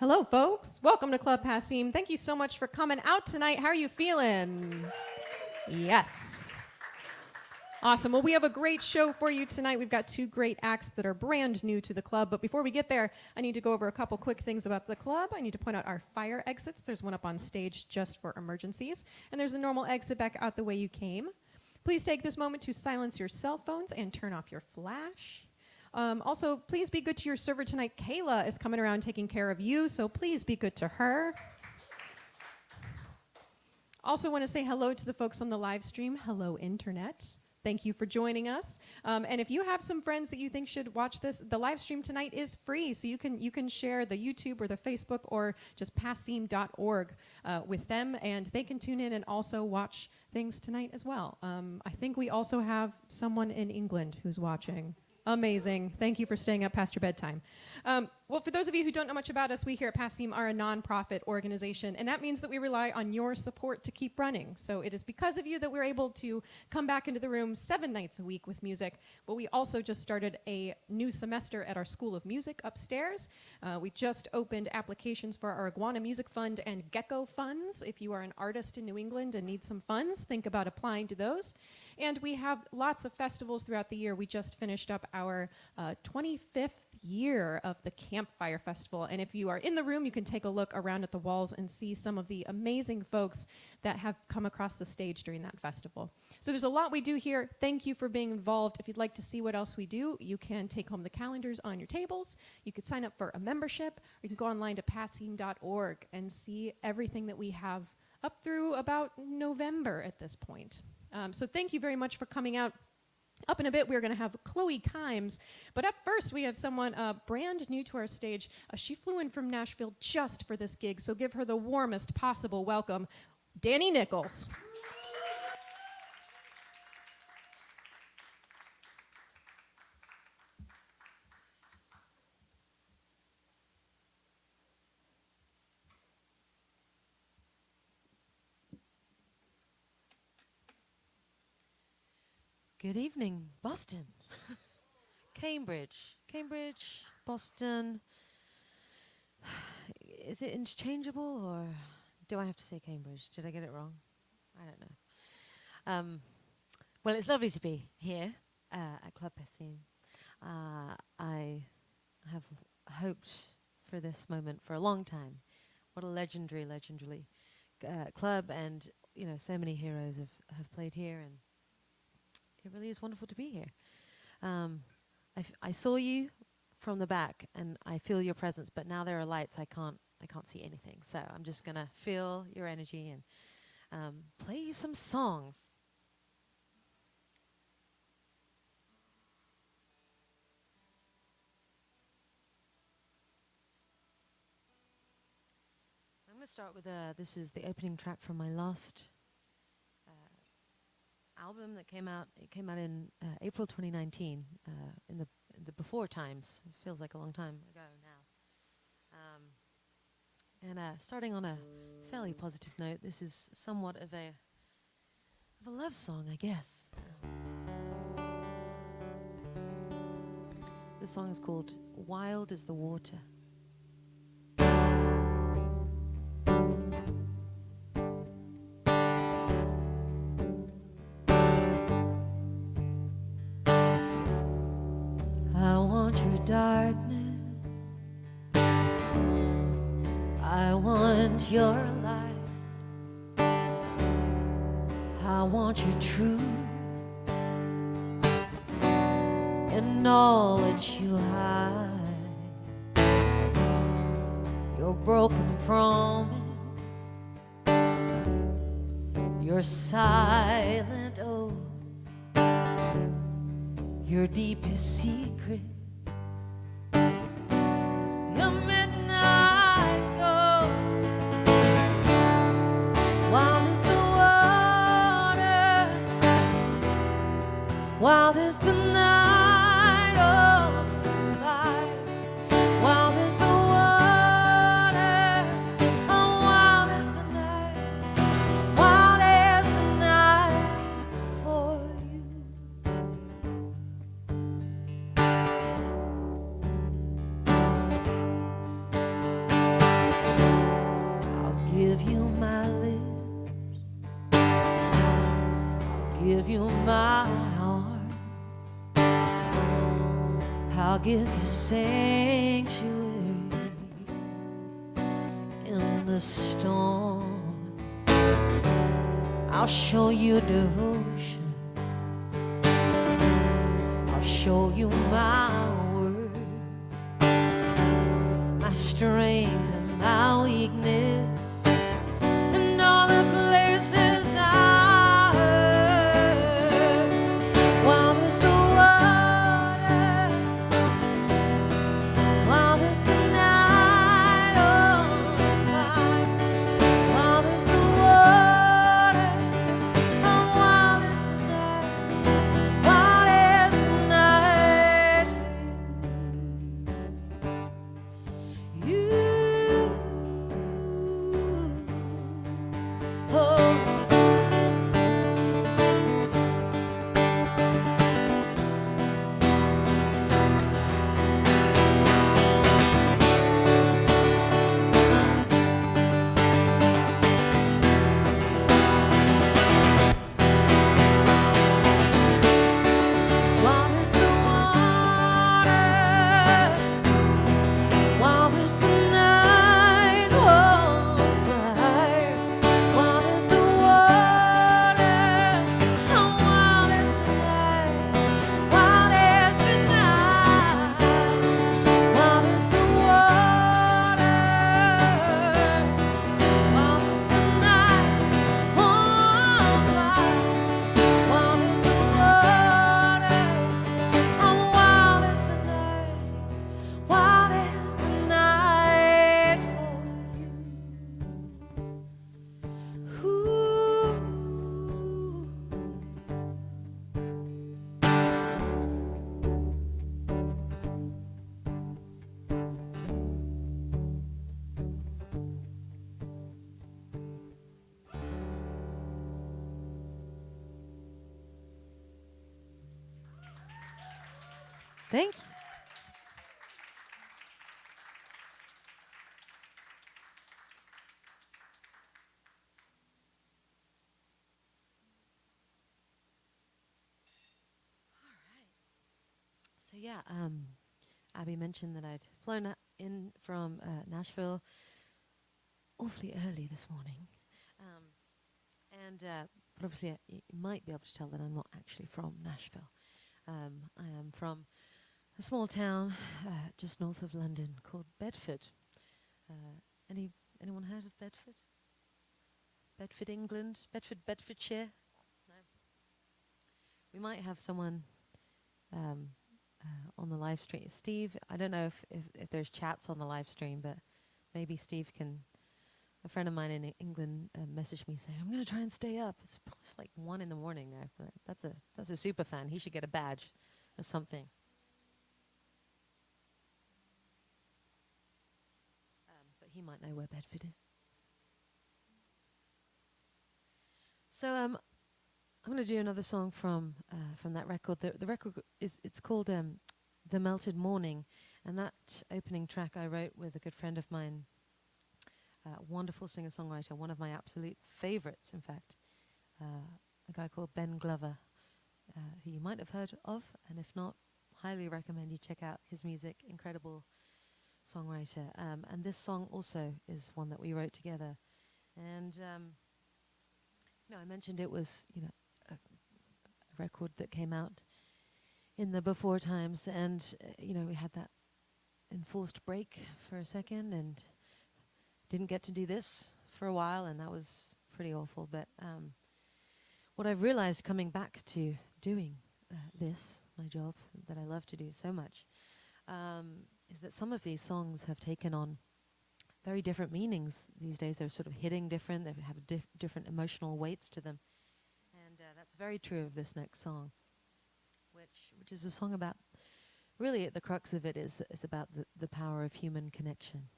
Hello, folks. Welcome to Club Passim. Thank you so much for coming out tonight. How are you feeling? Yes. Awesome. Well, we have a great show for you tonight. We've got two great acts that are brand new to the club. But before we get there, I need to go over a couple quick things about the club. I need to point out our fire exits. There's one up on stage just for emergencies. And there's a normal exit back out the way you came. Please take this moment to silence your cell phones and turn off your flash. Also, please be good to your server tonight. Kayla is coming around taking care of you, so please be good to her. Also want to say hello to the folks on the live stream. Hello, Internet. Thank you for joining us. And if you have some friends that you think should watch this, the live stream tonight is free, so you can share the YouTube or the Facebook or just passim.org with them, and they can tune in and also watch things tonight as well. I think we also have someone in England who's watching. Amazing. Thank you for staying up past your bedtime. Well, for those of you who don't know much about us, we here at Passim are a nonprofit organization, and that means that we rely on your support to keep running. So it is because of you that we're able to come back into the room 7 nights a week with music. But we also just started a new semester at our School of Music upstairs. We just opened applications for our Iguana Music Fund and Gecko funds. If you are an artist in New England and need some funds, think about applying to those. And we have lots of festivals throughout the year. We just finished up our 25th year of the Campfire Festival. And if you are in the room, you can take a look around at the walls and see some of the amazing folks that have come across the stage during that festival. So there's a lot we do here. Thank you for being involved. If you'd like to see what else we do, you can take home the calendars on your tables. You could sign up for a membership, or you can go online to passim.org and see everything that we have up through about November at this point. So thank you very much for coming out. Up in a bit, we're going to have Chloe Kimes. But up first, we have someone brand new to our stage. She flew in from Nashville just for this gig, so give her the warmest possible welcome, Danni Nicholls. Good evening, Boston. Cambridge, Boston. Is it interchangeable, or do I have to say Cambridge? Did I get it wrong? I don't know. Well, it's lovely to be here at Club Passim. I have hoped for this moment for a long time. What a legendary club, and so many heroes have played here, and it really is wonderful to be here. I saw you from the back, and I feel your presence, but now there are lights. I can't see anything. So I'm just gonna feel your energy and play you some songs. I'm gonna start with this is the opening track from my last album that came out. It came out in April 2019, in the before times. It feels like a long time ago now. And starting on a fairly positive note, this is somewhat of a love song, I guess. The song is called "Wild as the Water." Darkness, I want your light, I want your truth and all that you hide, your broken promise, your silent oath, your deepest secret. Wild is the night, oh, the fire. Wild is the water, oh, wild is the night. Wild is the night for you. give you my arms, I'll give you sanctuary in the storm. I'll show you devotion, I'll show you my word, my strength and my weakness, and all the places I hurt. While there's the water, while there's the night on fire, while there's the water, and while there's the night, while there's the night for you. Oh. While there's the water, while there's the night on fire, while there's the water, and while there's the night, while there's the night, while there's the water, while there's the night on fire, while there's the water, and while there's the night, while there's the night for you. Ooh. Thank you. So yeah, Abby mentioned that I'd flown in from Nashville awfully early this morning, but obviously you might be able to tell that I'm not actually from Nashville. I am from a small town just north of London called Bedford. Anyone heard of Bedford? Bedford, England? Bedfordshire? No. We might have someone on the live stream. Steve, I don't know if there's chats on the live stream, but maybe Steve can. A friend of mine in England messaged me saying, "I'm going to try and stay up." It's like 1 a.m. there. But that's a super fan. He should get a badge or something. But he might know where Bedford is. So I'm going to do another song from that record. The record it's called "The Melted Morning," and that opening track I wrote with a good friend of mine, wonderful singer-songwriter, one of my absolute favorites, in fact, a guy called Ben Glover, who you might have heard of, and if not, highly recommend you check out his music. Incredible songwriter, and this song also is one that we wrote together. And I mentioned it was a record that came out in the before times, and we had that enforced break for a second and didn't get to do this for a while, and that was pretty awful. But what I've realized coming back to doing this, my job that I love to do so much, is that some of these songs have taken on very different meanings these days. They're sort of hitting different, they have different emotional weights to them. And that's very true of this next song, which is a song about, really at the crux of it is about the power of human connection.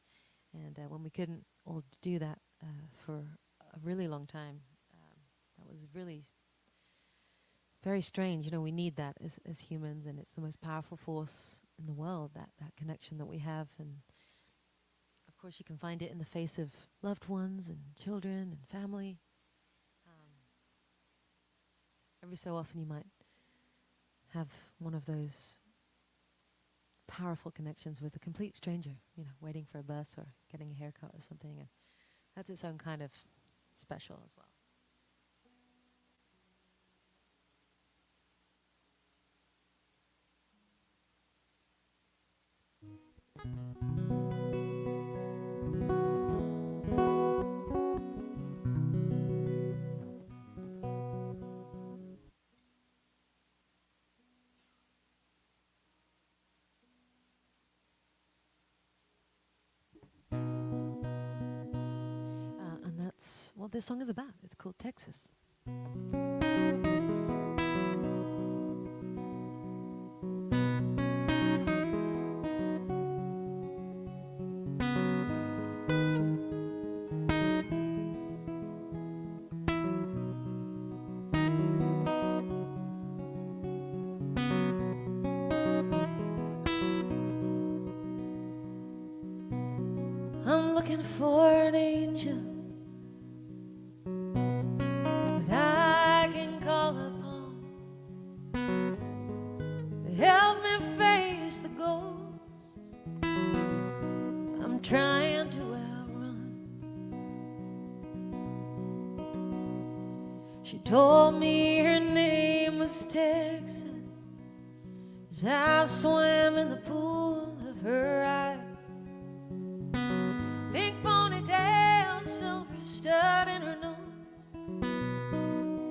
And when we couldn't all do that for a really long time, that was really very strange. We need that as humans, and it's the most powerful force in the world, that connection that we have. And of course you can find it in the face of loved ones and children and family. I every so often you might have one of those powerful connections with a complete stranger, you know, waiting for a bus or getting a haircut or something, and that's its own kind of special as well. And that's what this song is about. It's called Texas. I'm looking for an angel that I can call upon to help me face the ghost I'm trying to outrun. She told me her name was Texas as I swam in the pool of her eyes. Pink ponytail, silver stud in her nose.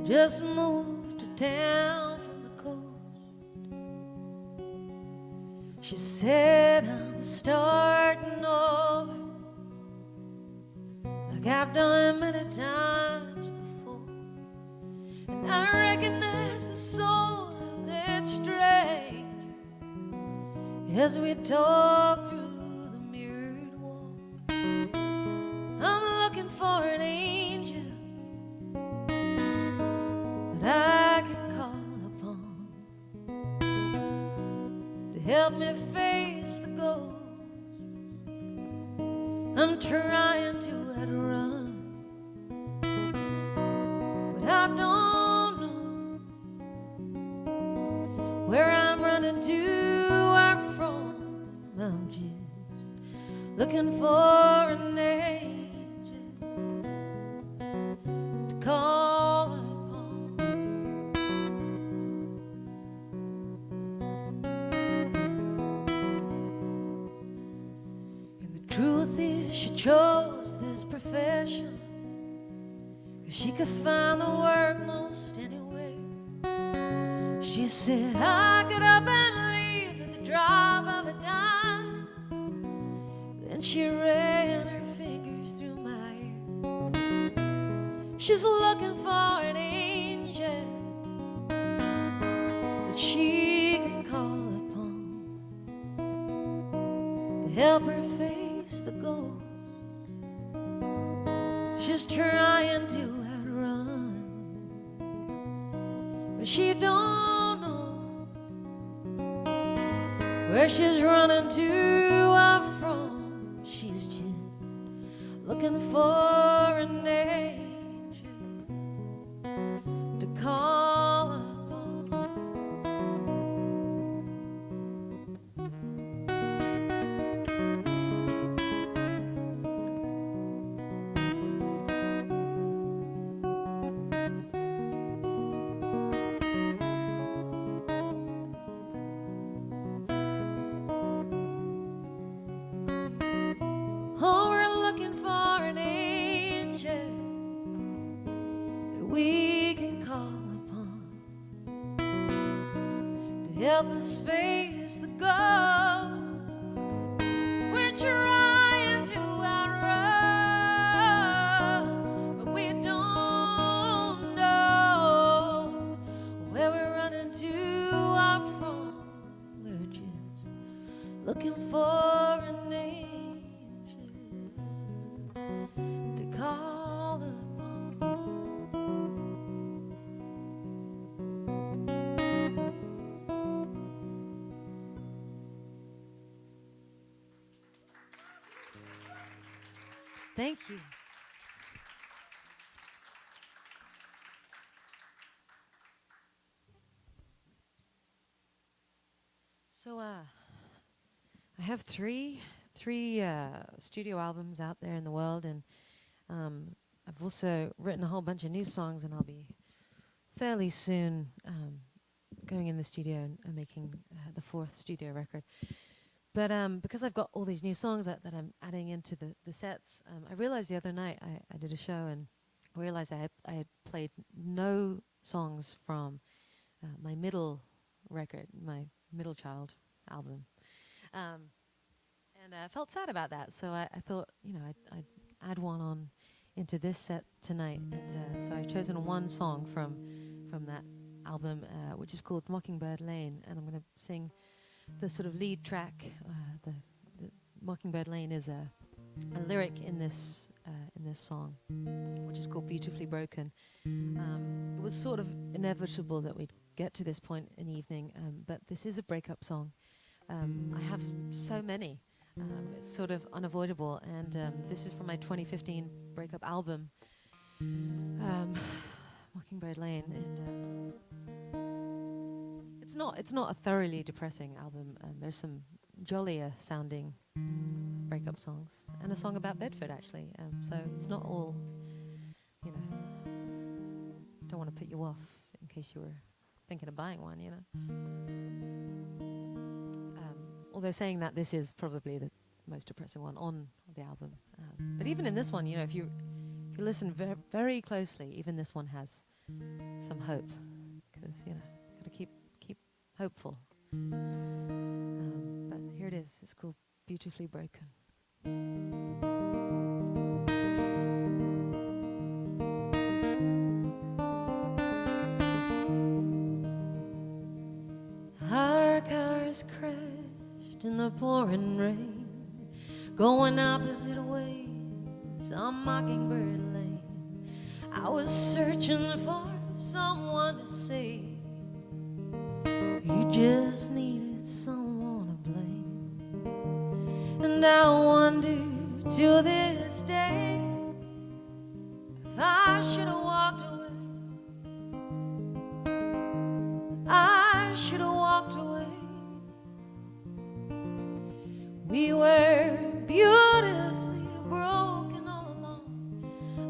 Just moved to town from the coast. She said, I'm starting over like I've done many times before. And I recognize the soul of that stranger as we talk through the mirrored wall. I'm looking for an angel that I can call upon to help me face the ghost I'm trying to outrun. But I don't know where I'm running to or from. I'm just looking for an angel to call upon. And the truth is, she chose this profession 'cause she could find the work most anywhere. She said I get up and leave at the drop of a dime. Then she ran her fingers through my hair. She's looking for an angel that she can call upon to help her face the ghost she's trying to outrun. But she don't know where she's running to or from. She's just looking for an angel to call upon. Oh, we're looking for an angel that we can call upon to help us face the ghost we're trying to outrun. But we don't know where we're running to or from. We're just looking for an angel to call upon. Thank you. So I have three studio albums out there in the world, and I've also written a whole bunch of new songs, and I'll be fairly soon going in the studio and making the fourth studio record. But because I've got all these new songs that I'm adding into the sets, I realized the other night I did a show and realized I had played no songs from my middle record, my middle child album. And I felt sad about that, so I thought, I'd add one on into this set tonight. And so I've chosen one song from that album, which is called Mockingbird Lane, and I'm going to sing the sort of lead track. The Mockingbird Lane is a lyric in this song, which is called Beautifully Broken. It was sort of inevitable that we'd get to this point in the evening, but this is a breakup song. I have so many. It's sort of unavoidable, and this is from my 2015 breakup album, Mockingbird Lane, and it's not a thoroughly depressing album. There's some jollier sounding breakup songs, and a song about Bedford actually. So it's not all, don't want to put you off in case you were thinking of buying one, Although saying that, this is probably the most depressing one on the album. But even in this one, if you listen very closely, even this one has some hope, because gotta keep hopeful. But here it is. It's called Beautifully Broken. Our cars crashed in the pouring rain, going opposite ways on Mockingbird Lane. I was searching for someone to save. You just needed someone to blame. And I wonder to this day if I should have walked away. I should have walked away. We were beautifully broken all along,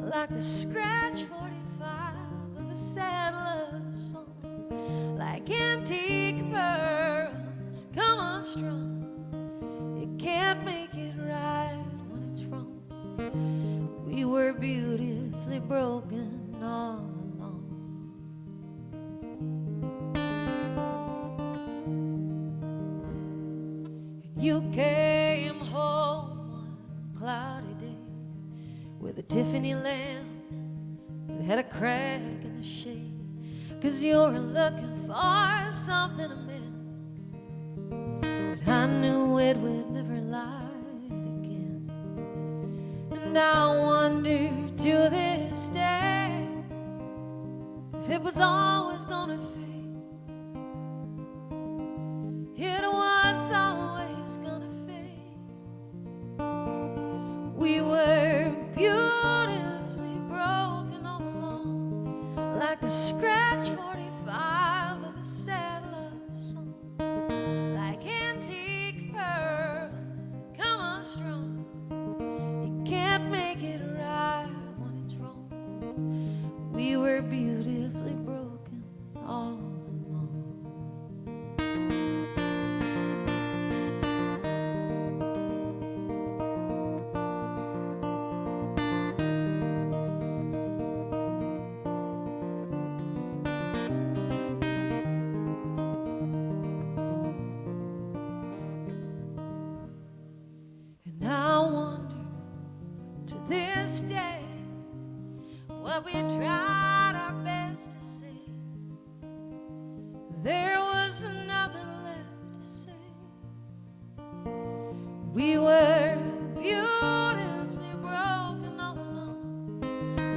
like the scratch 45 of a sad love song, like antique pearls come unstrung. You can't make it right when it's wrong. We were beautifully broken all along. And you came home one cloudy day with a Tiffany lamp that had a crack in the shade, 'cause you were looking for something to mend. But I knew it would never light again. And I wonder to this day if it was always gonna fade. It was always gonna fade. We were beautifully broken all along, like the scratch 45 of a sad love song, like antique pearls come unstrung. You can't make it right when it's wrong. We were beautifully broken all along. And I wonder to this day what we tried our best to say. There was nothing left to say. We were beautifully broken all along,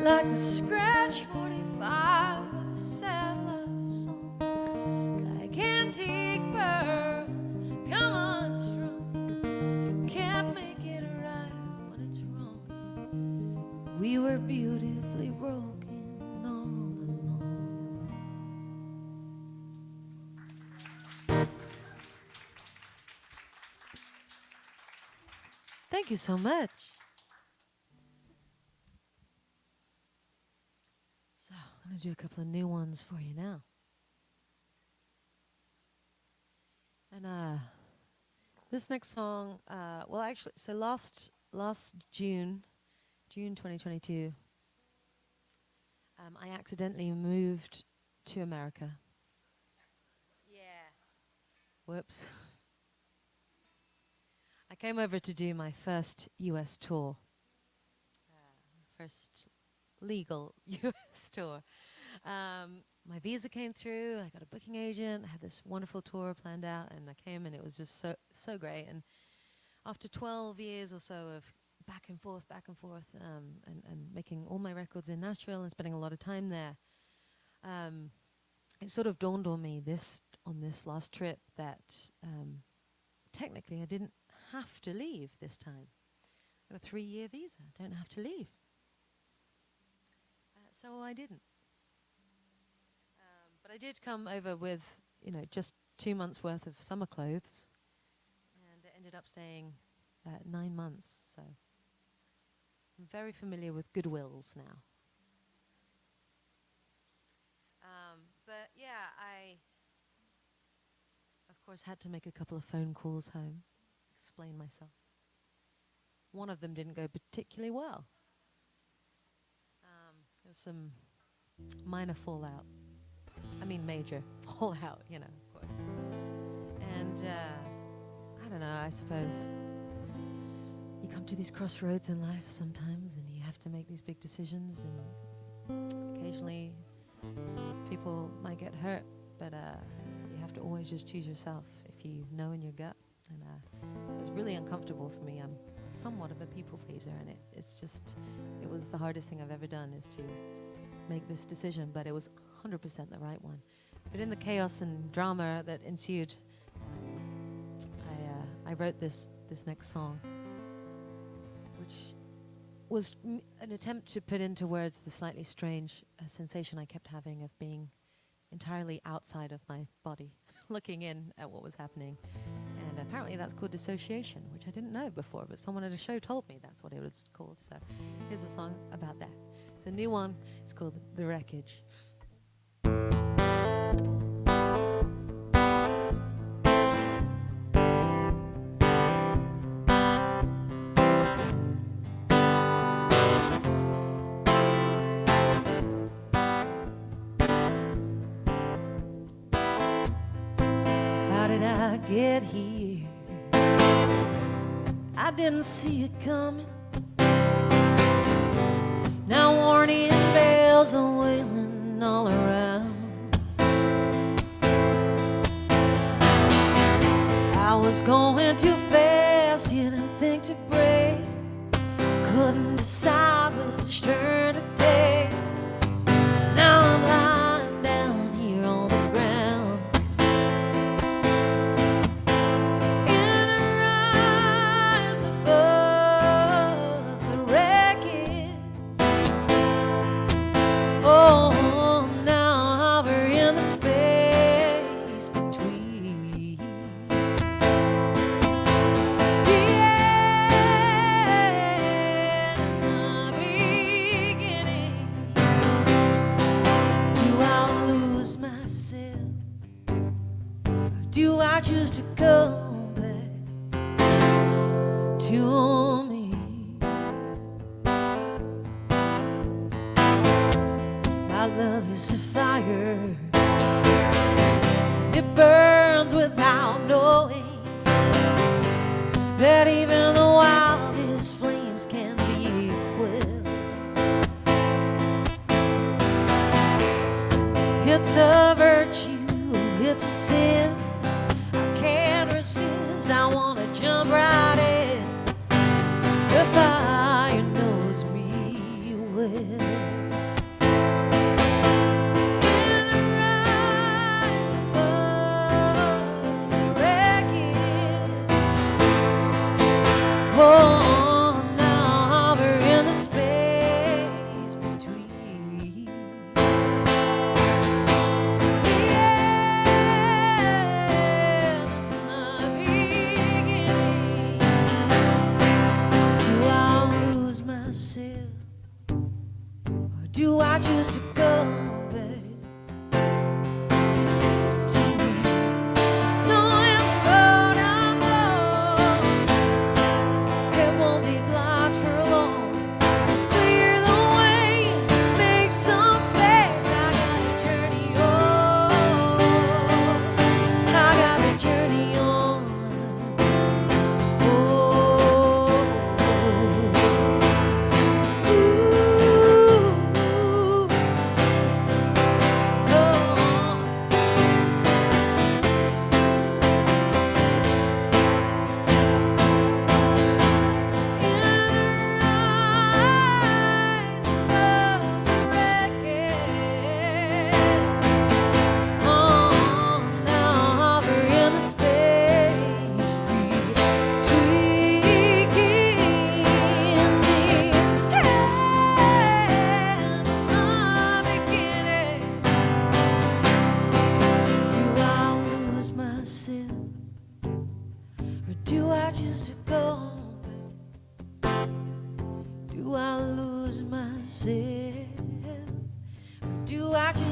like the scratch 45 of a sad love song, like antique pearls come unstrung. You can't make it right when it's wrong. We were beautifully broken all along. Thank you so much. So I'm going to do a couple of new ones for you now. And this next song, well, actually, so last June 2022, I accidentally moved to America. Yeah. Whoops. I came over to do my first US tour. First legal US tour. My visa came through, I got a booking agent, I had this wonderful tour planned out, and I came and it was just so great. And after 12 years or so of back and forth, and making all my records in Nashville and spending a lot of time there, it sort of dawned on me on this last trip that technically I didn't have to leave this time. I got a 3-year visa, I don't have to leave. So I didn't. But I did come over with, just 2 months worth of summer clothes, and I ended up staying 9 months. So I'm very familiar with Goodwills now. But yeah, I, of course, had to make a couple of phone calls home, explain myself. One of them didn't go particularly well. There was some minor fallout. I mean major fallout, of course. And I don't know, I suppose you come to these crossroads in life sometimes and you have to make these big decisions, and occasionally people might get hurt, but you have to always just choose yourself if you know in your gut. And it was really uncomfortable for me. I'm somewhat of a people pleaser, and it was the hardest thing I've ever done, is to make this decision, but it was 100% the right one. But in the chaos and drama that ensued, I wrote this next song, which was an attempt to put into words the slightly strange sensation I kept having of being entirely outside of my body, looking in at what was happening. And apparently that's called dissociation, which I didn't know before, but someone at a show told me that's what it was called. So here's a song about that. It's a new one. It's called The Wreckage. How did I get here? I didn't see it coming. Now warning bells are wailing all around. I was going too fast, didn't think to brake. Couldn't decide which turn to take. Now I'm lying down here on the ground, in a rise above the wreckage. Oh, now we're in the space between the end and the beginning. Do I lose myself, or do I choose to come back to me? My love is a fire, it burns without knowing that even the wildest flames can be quelled. It's a virtue, it's a sin I can't resist. I want to jump right in. The fire knows me well. Oh, now we're in the space between the end and the beginning.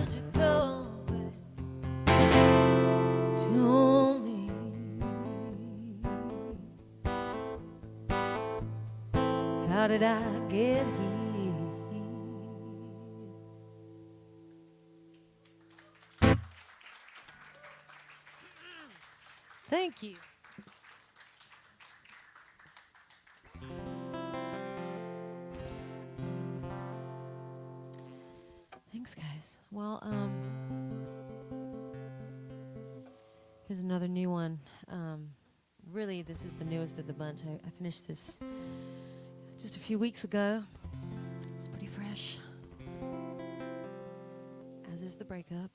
used to go back to me. How did I get here? Thank you. Thanks, guys. Well, here's another new one. Really, this is the newest of the bunch. I finished this just a few weeks ago. It's pretty fresh, as is the breakup.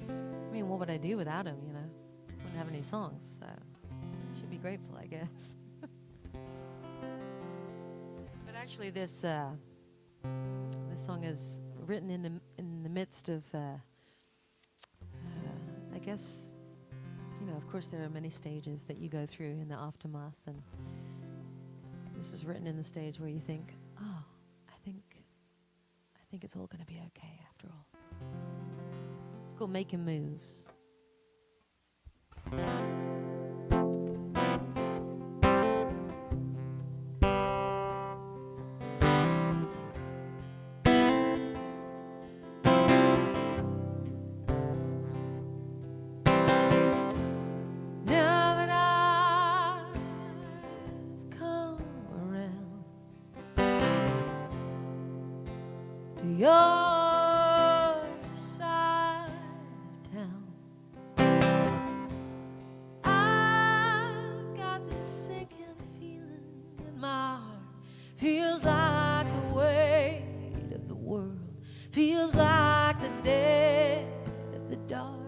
I mean, what would I do without him, you know? Wouldn't have any songs, so should be grateful, I guess. But actually, this song is written in the midst of, I guess, you know, of course there are many stages that you go through in the aftermath, and this was written in the stage where you think, oh, I think it's all going to be okay after all. It's called Making Moves. Now that I've come around to your side of town, I've got this sinking feeling in my heart. Feels like the weight of the world, feels like the dead of the dark.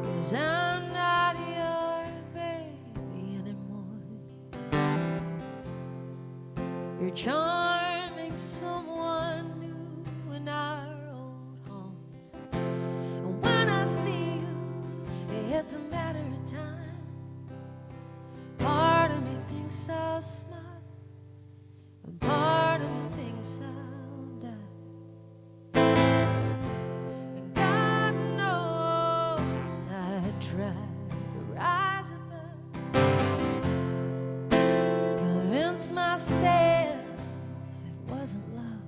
'Cause I'm not your baby anymore. You're charming someone new in our old homes. And when I see you, it's a matter of time. Part of me thinks I'll smile, and part of me thinks I'll die. And God knows I tried to rise above, convince myself it wasn't love,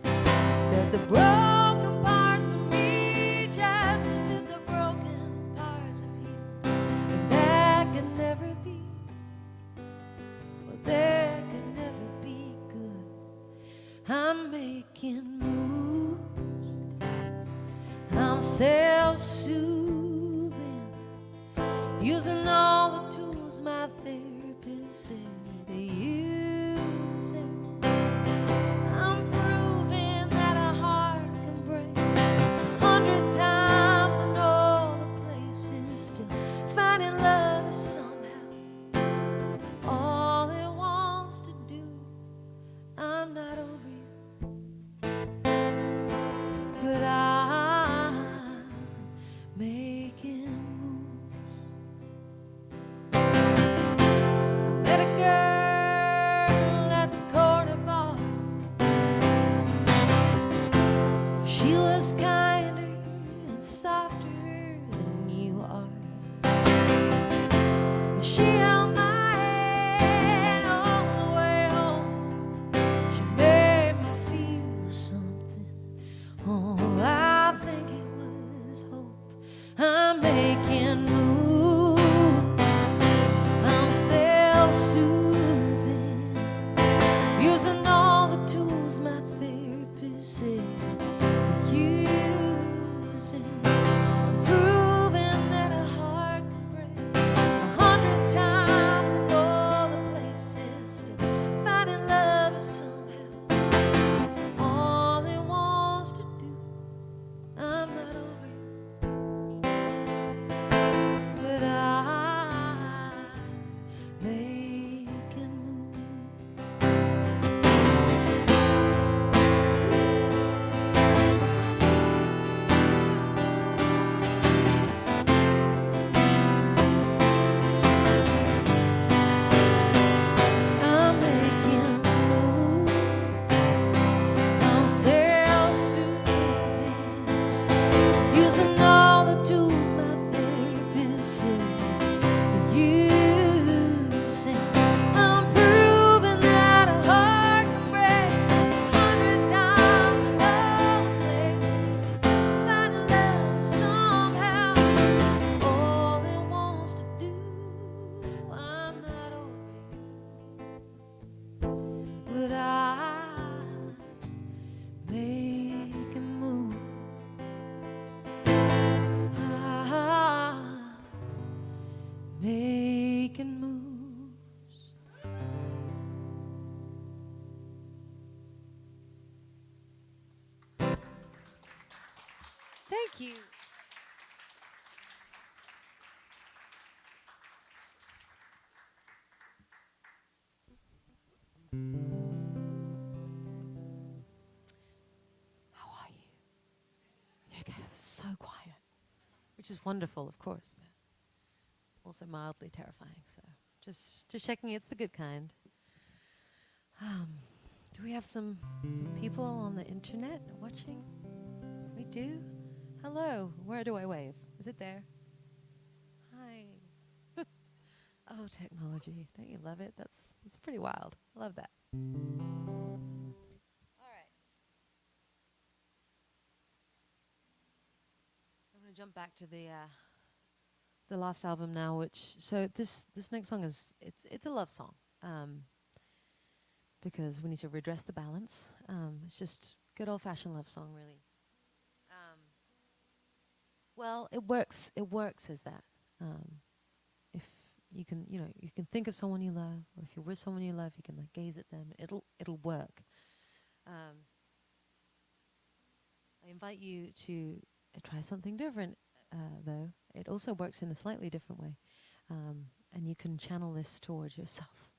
that the broken parts of me just fit the broken parts of you, and that could never be, well, that could never be good. I'm making moves, I'm self-soothing, using all the tools my therapist said to use. I'm proving that a heart can break 100 times in all the places, still finding love somehow. All it wants to do. I'm not over you, but I'm making Thank you. How are you? You guys are so quiet, which is wonderful, of course, but also mildly terrifying. So just checking it's the good kind. Do we have some people on the internet watching? We do? Hello. Where do I wave? Is it there? Hi. Oh, technology. Don't you love it? That's pretty wild. I love that. All right. So I'm going to jump back to the last album now, this next song it's a love song. Because we need to redress the balance. It's just good old-fashioned love song, really. Well, it works as that. If you can, you can think of someone you love, or if you're with someone you love, you can like gaze at them. It'll work. I invite you to try something different, though. It also works in a slightly different way, and you can channel this towards yourself.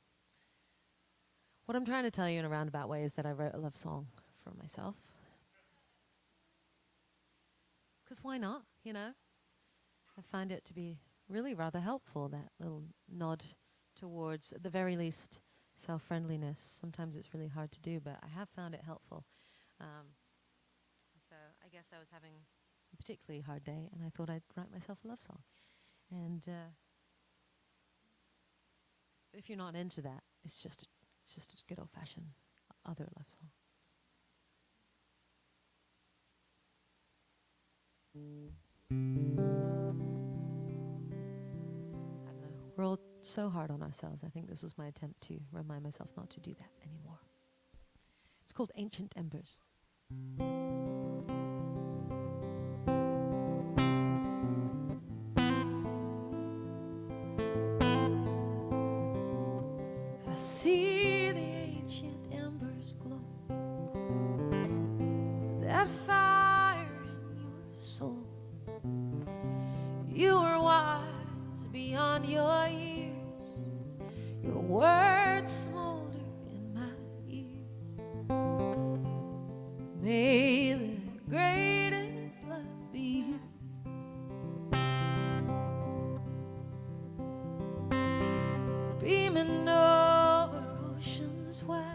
What I'm trying to tell you in a roundabout way is that I wrote a love song for myself. 'Cause why not, I find it to be really rather helpful, that little nod towards, at the very least, self-friendliness. Sometimes it's really hard to do, but I have found it helpful. So I guess I was having a particularly hard day, and I thought I'd write myself a love song. And if you're not into that, it's just a good old-fashioned other love song. I don't know. We're all so hard on ourselves. I think this was my attempt to remind myself not to do that anymore. It's called Ancient Embers. I see the ancient embers glow, that fire in your soul. You are wise beyond your years, your words smolder in my ear. May the greatest love be you. Beaming over oceans wide,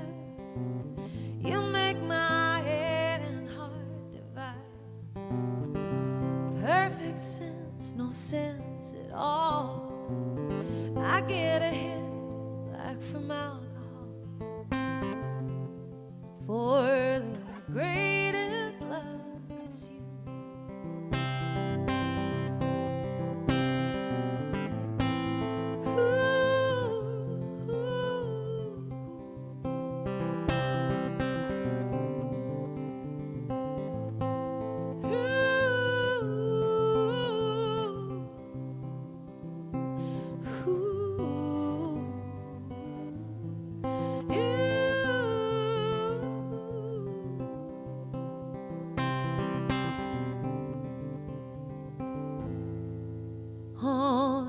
you make my head and heart divide. Perfect sense, no sense at all. I get a hit like from alcohol. For the greatest love is you. Oh,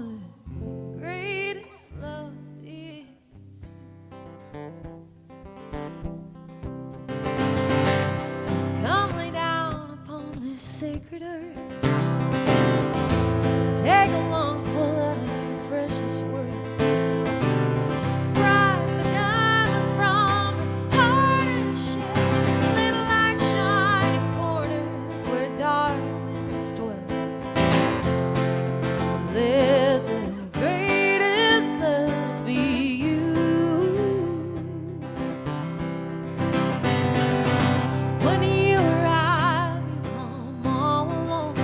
the greatest love is you. So come lay down upon this sacred earth. Take a lungful of your precious worth. Rise the diamond from the hardest shell. Let light shine in corners where darkness dwells. Let the greatest love be you. When you arrive, you come all alone.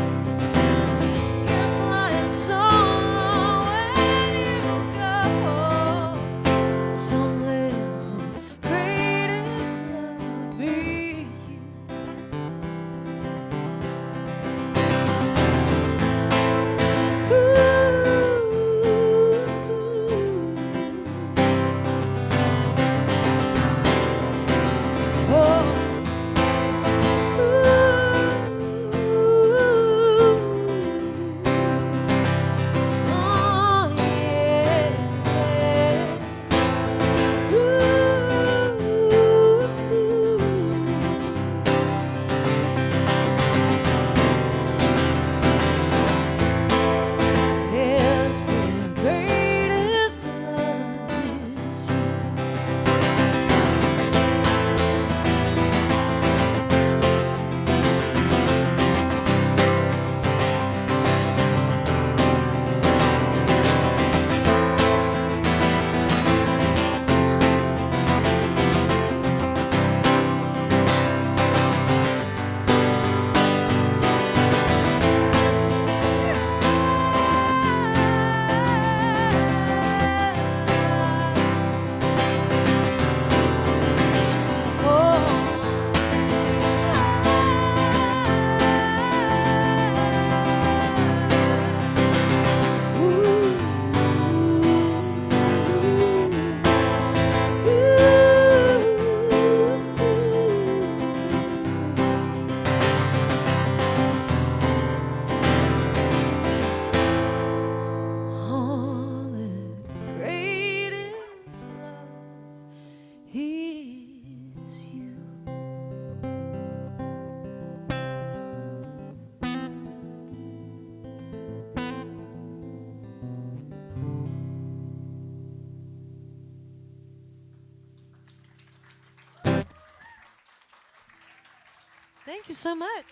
Thank you so much.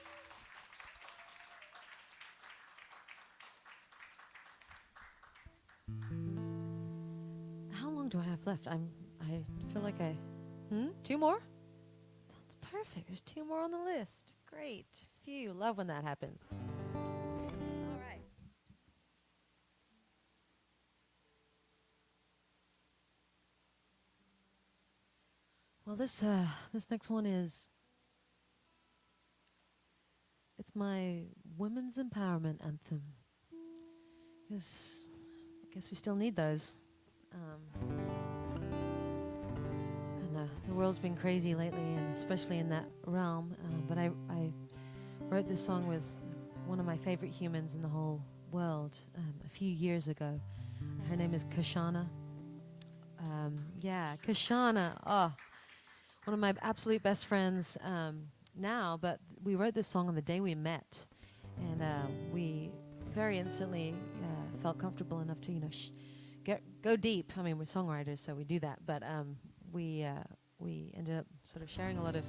How long do I have left? I feel like two more? That's perfect. There's two more on the list. Great. Phew, love when that happens. All right. Well, this next one it's my women's empowerment anthem. Because I guess we still need those. And the world's been crazy lately, and especially in that realm. But I wrote this song with one of my favorite humans in the whole world a few years ago. Her name is Kashana. Kashana. Oh, one of my absolute best friends now. But we wrote this song on the day we met, and we very instantly felt comfortable enough to, go deep. I mean, we're songwriters, so we do that. But we ended up sort of sharing a lot of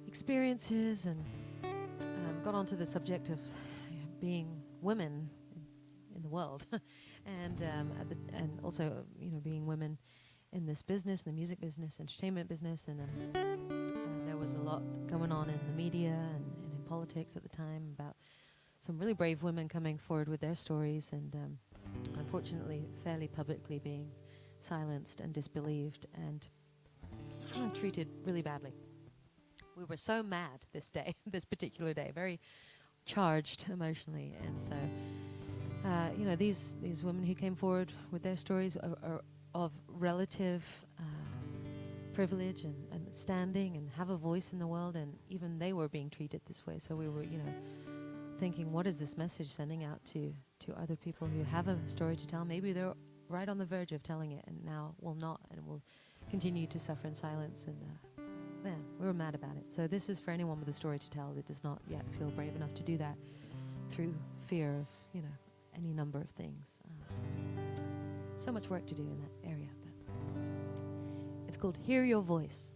experiences, and got onto the subject of being women in the world, and also being women in this business, the music business, entertainment business, and there was a lot going on in the media and in politics at the time about some really brave women coming forward with their stories, and unfortunately fairly publicly being silenced and disbelieved and treated really badly. We were so mad this day, this particular day, very charged emotionally, and so these women who came forward with their stories are of relative privilege and standing and have a voice in the world, and even they were being treated this way. So we were, thinking, what is this message sending out to other people who have a story to tell? Maybe they're right on the verge of telling it, and now will not, and will continue to suffer in silence. And man, we were mad about it. So this is for anyone with a story to tell that does not yet feel brave enough to do that through fear of, any number of things. So much work to do in that area, but it's called Hear Your Voice.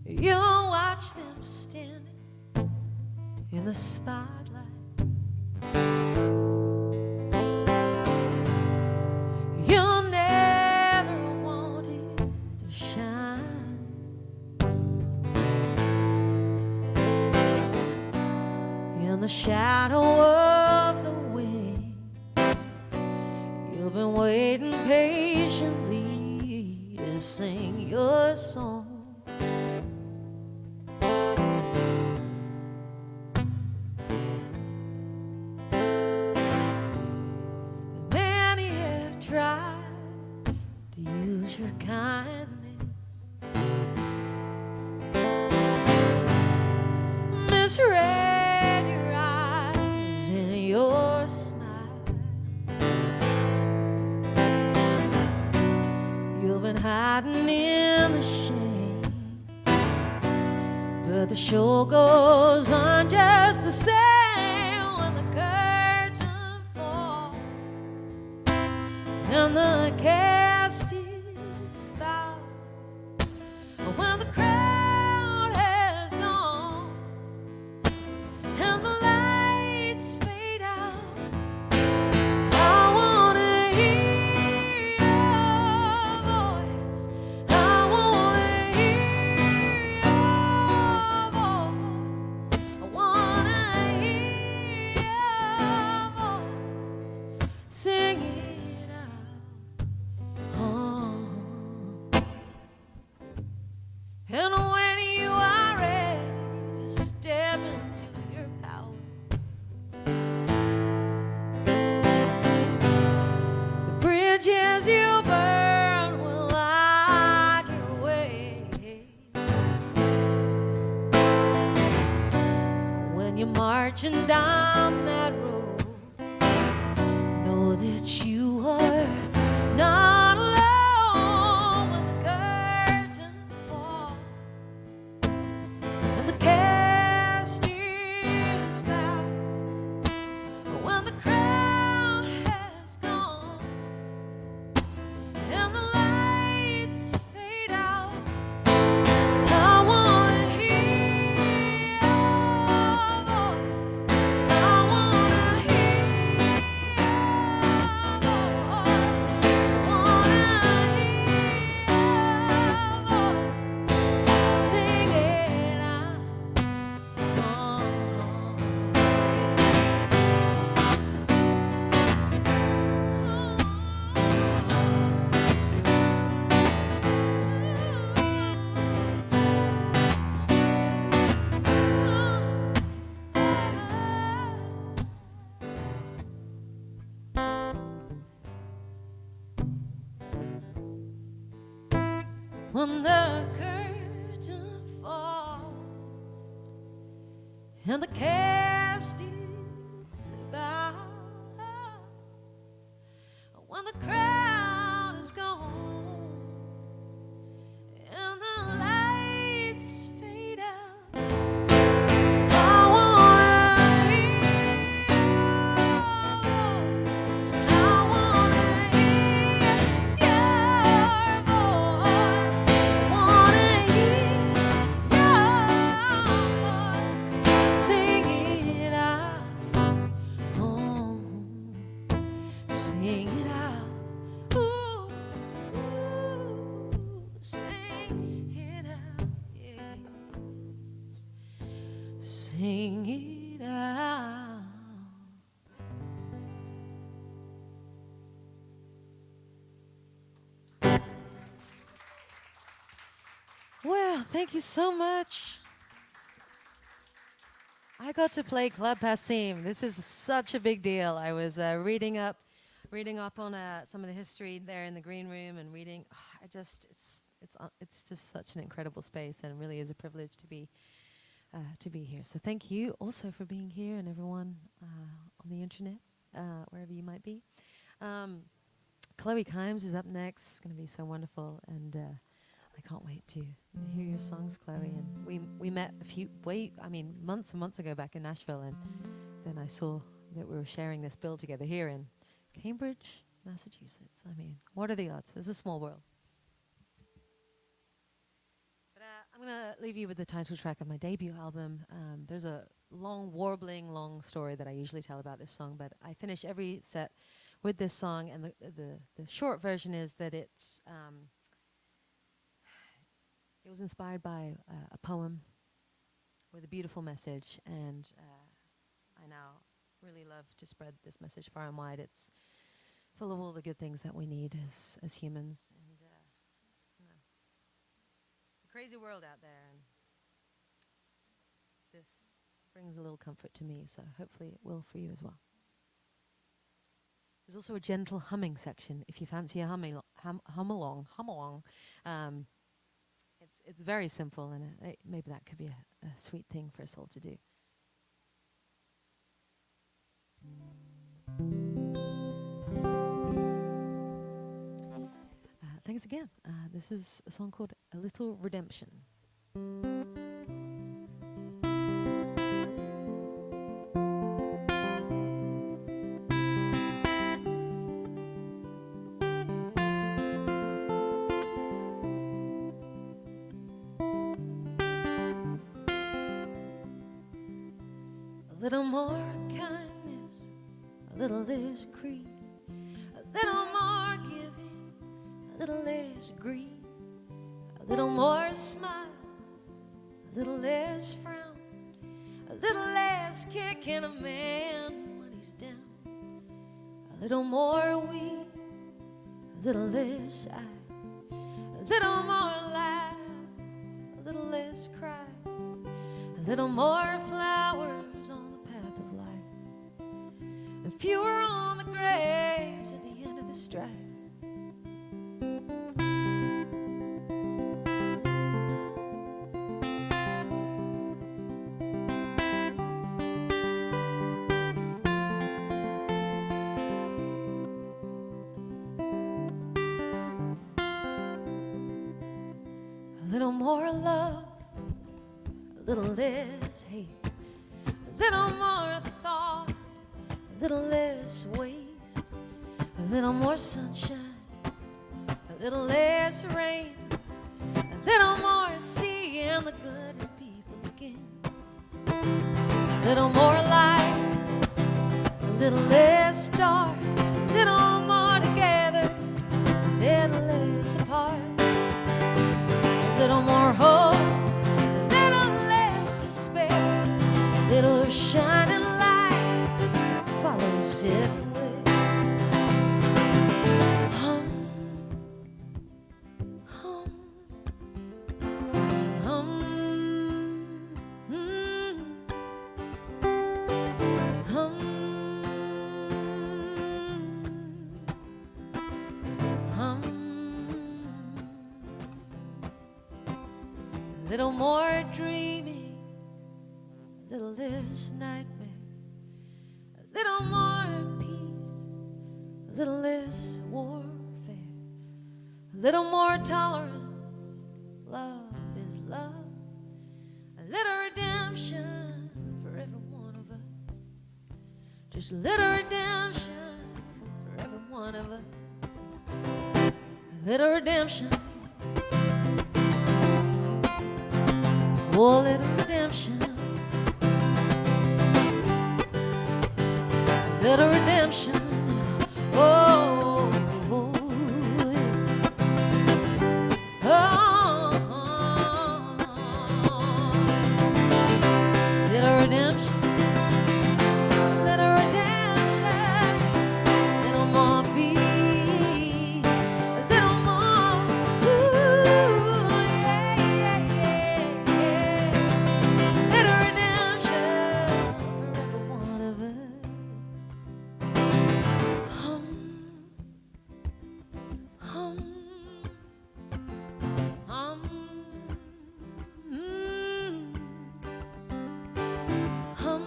You watch them standing in the spotlight. You never wanted to shine. In the shadow of the wings, you've been waiting patiently to sing your song. Many have tried to use your kindness, misread your eyes and your smile. You've been hiding in the shade, but the show goes on just the same when the curtain falls and the cast is bowed. When the crowd has gone and the lights fade out, I wanna hear your voice. I wanna hear your voice. I wanna hear your voice. Sing it out. Oh. And when you are ready to step into your power, the bridges you burn will light your way. When you're marching down that road, know that you are not alone. When the curtain falls and the cast is bowed, when the crowd when the curtain falls and the cast is about, when the crowd is gone and the lights fade out, I wanna hear your voice. Wanna hear your voice. Sing it out. Oh, sing it out. Ooh, sing it out. Yeah. Sing it out. Well, thank you so much. I got to play Club Passim. This is such a big deal. I was reading up on some of the history there in the green room and reading. It's just such an incredible space, and it really is a privilege to be here. So thank you also for being here, and everyone on the internet, wherever you might be. Chloe Kimes is up next. It's going to be so wonderful, and I can't wait to hear your songs, Chloe. And we met months and months ago back in Nashville, and then I saw that we were sharing this bill together here in Cambridge, Massachusetts. I mean, what are the odds? It's a small world. But I'm going to leave you with the title track of my debut album. There's a warbling story that I usually tell about this song, but I finish every set with this song, and the short version is that it was inspired by a poem with a beautiful message, and I now really love to spread this message far and wide. It's full of all the good things that we need as humans, and you know, it's a crazy world out there, and this brings a little comfort to me, so hopefully it will for you as well. There's also a gentle humming section if you fancy a hum along. It's very simple, and maybe that could be a sweet thing for us all to do. Thanks again. This is a song called A Little Redemption. A little more kindness, a little less greed, a little more giving, a little less greed, a little more smile, a little less frown, a little less kicking a man when he's down, a little more weed, a little less eye, a little more laugh, a little less cry, a little more flowers on the path of life, and fewer on the graves at the end of the strife. A little more love, a little less hate, a little more thought, a little less waste, a little more sunshine, a little less rain, a little more seeing the good in people again, a little more light, a little less dark, a little more together, a little less apart, a little more hope, a little less despair, a little shining light follows everywhere. Hum, hum, hum, hum, little more dreaming, a little less nightmare, a little more peace, a little less warfare, a little more tolerance. Love is love, a little redemption for every one of us. Just a little redemption for every one of us. A little redemption. Oh, a little redemption. A little redemption. Oh, oh, yeah. Oh, little redemption. Little redemption, little more peace, a little more, ooh, yeah, yeah, yeah. Little redemption for every one of us. Hum, hum, hum, hum.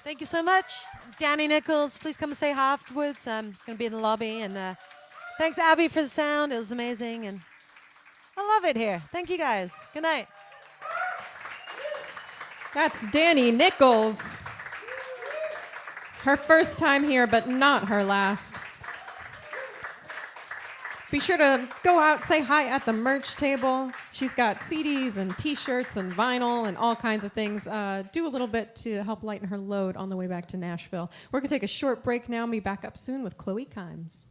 Thank you so much, Danni Nicholls. Please come and say hi afterwards. I'm going to be in the lobby. And thanks, Abby, for the sound. It was amazing. And I love it here. Thank you, guys. Good night. That's Danni Nicholls. Her first time here, but not her last. Be sure to go out, say hi at the merch table. She's got CDs and T-shirts and vinyl and all kinds of things. Do a little bit to help lighten her load on the way back to Nashville. We're going to take a short break now and be back up soon with Chloe Kimes.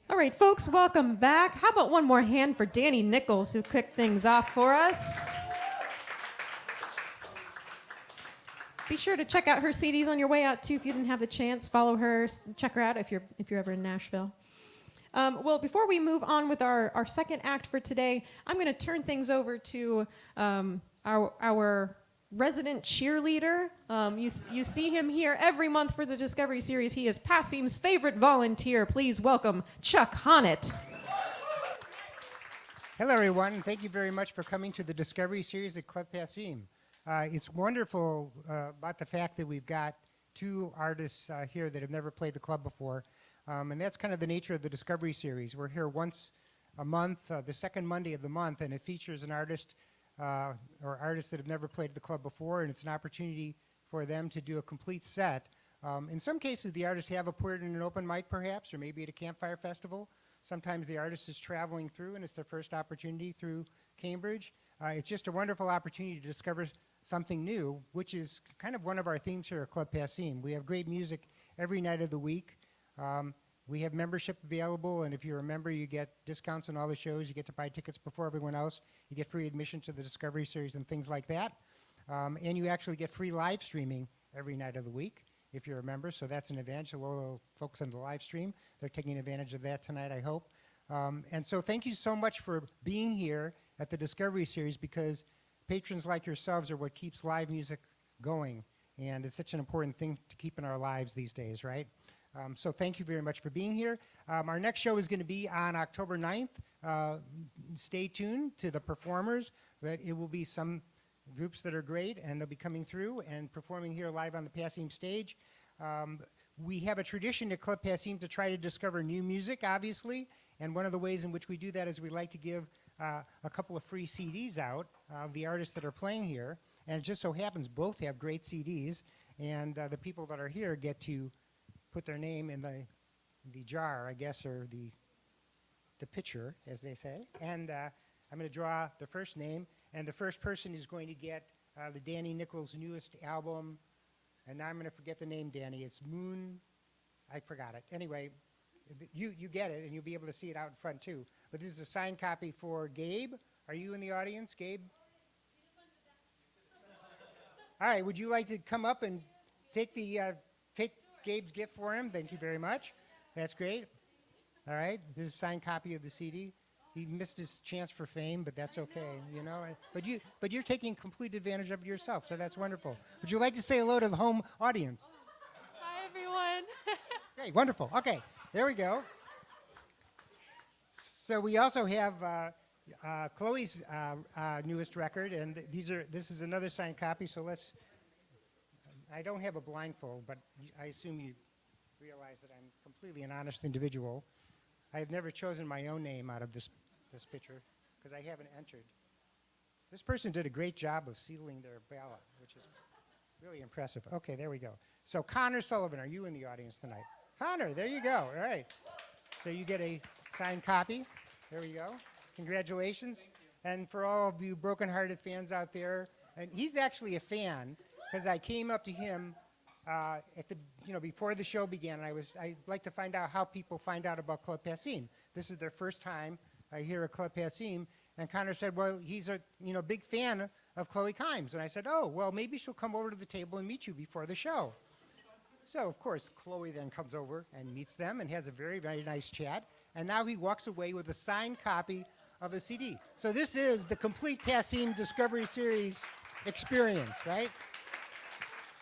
All right, folks, welcome back. How about one more hand for Danni Nicholls, who kicked things off for us? Be sure to check out her CDs on your way out too. If you didn't have the chance, follow her, check her out if you're ever in Nashville. Well, before we move on with our second act for today, I'm going to turn things over to our resident cheerleader. You see him here every month for the Discovery Series. He is Passim's favorite volunteer. Please welcome Chuck Honnett. Hello, everyone. Thank you very much for coming to the Discovery Series at Club Passim. It's wonderful about the fact that we've got two artists here that have never played the club before. And that's kind of the nature of the Discovery Series. We're here once a month, the second Monday of the month, and it features an artist or artists that have never played the club before, and it's an opportunity for them to do a complete set. In some cases, the artists have appeared in an open mic, perhaps, or maybe at a campfire festival. Sometimes the artist is traveling through, and it's their first opportunity through Cambridge. It's just a wonderful opportunity to discover something new, which is kind of one of our themes here at Club Passim. We have great music every night of the week. We have membership available, and if you're a member, you get discounts on all the shows. You get to buy tickets before everyone else. You get free admission to the Discovery Series and things like that. And you actually get free live streaming every night of the week if you're a member, so that's an advantage. A lot of folks on the live stream, they're taking advantage of that tonight, I hope. And so thank you so much for being here at the Discovery Series, because patrons like yourselves are what keeps live music going, and it's such an important thing to keep in our lives these days, right? So thank you very much for being here. Our next show is going to be on October 9th. Stay tuned to the performers. But it will be some groups that are great, and they'll be coming through and performing here live on the Passim stage. We have a tradition at Club Passim to try to discover new music, obviously, and one of the ways in which we do that is we like to give a couple of free CDs out of the artists that are playing here, and it just so happens both have great CDs, and the people that are here get to put their name in the jar, I guess, or the pitcher, as they say. And I'm going to draw the first name, and the first person is going to get the Danni Nicholls' newest album. And now I'm going to forget the name, Danny. It's Moon. I forgot it. Anyway, you get it, and you'll be able to see it out in front, too. But this is a signed copy for Gabe. Are you in the audience, Gabe? All right, would you like to come up and take Gabe's gift for him? Thank you very much. That's great. All right, this is a signed copy of the CD. He missed his chance for fame, but that's okay, you know. But you're taking complete advantage of it yourself, so that's wonderful. Would you like to say hello to the home audience? Hi, everyone. Great, wonderful. Okay, there we go. So we also have Chloe's newest record, and this is another signed copy. So I don't have a blindfold, but I assume you realize that I'm completely an honest individual. I have never chosen my own name out of this picture because I haven't entered. This person did a great job of sealing their ballot, which is really impressive. Okay, there we go. So Connor Sullivan, are you in the audience tonight? Connor, there you go. All right. So you get a signed copy. There we go. Congratulations. And for all of you broken-hearted fans out there, and he's actually a fan, because I came up to him before the show began, and I'd like to find out how people find out about Club Passim. This is their first time here at Club Passim, and Connor said, well, he's a big fan of Chloe Kimes, and I said, oh, well, maybe she'll come over to the table and meet you before the show. So, of course, Chloe then comes over and meets them and has a very, very nice chat, and now he walks away with a signed copy of the CD. So this is the complete Passim Discovery Series experience, right?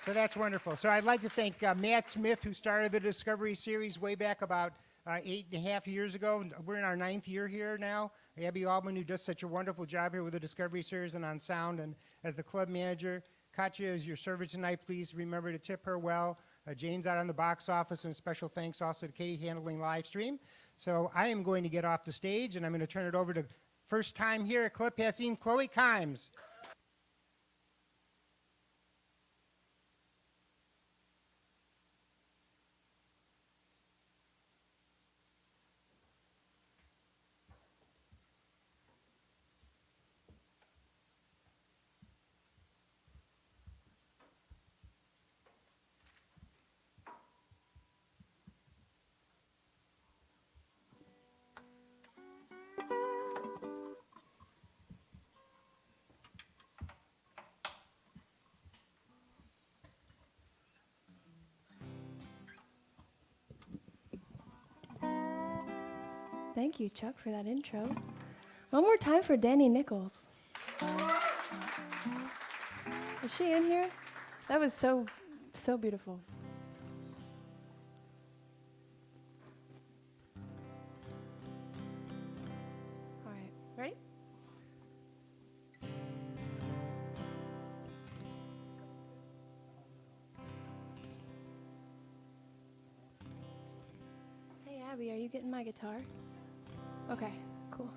So that's wonderful. So I'd like to thank Matt Smith, who started the Discovery Series way back about 8.5 years ago. We're in our 9th year here now. Abby Altman, who does such a wonderful job here with the Discovery Series and on sound, and as the club manager. Katya is your server tonight. Please remember to tip her well. Jane's out on the box office, and special thanks also to Katie handling live stream. So I am going to get off the stage, and I'm going to turn it over to first time here at Club Passim, Chloe Kimes. Thank you, Chuck, for that intro. One more time for Danni Nicholls. Is she in here? That was so beautiful. All right, ready? Hey, Abby, are you getting my guitar? Okay, cool.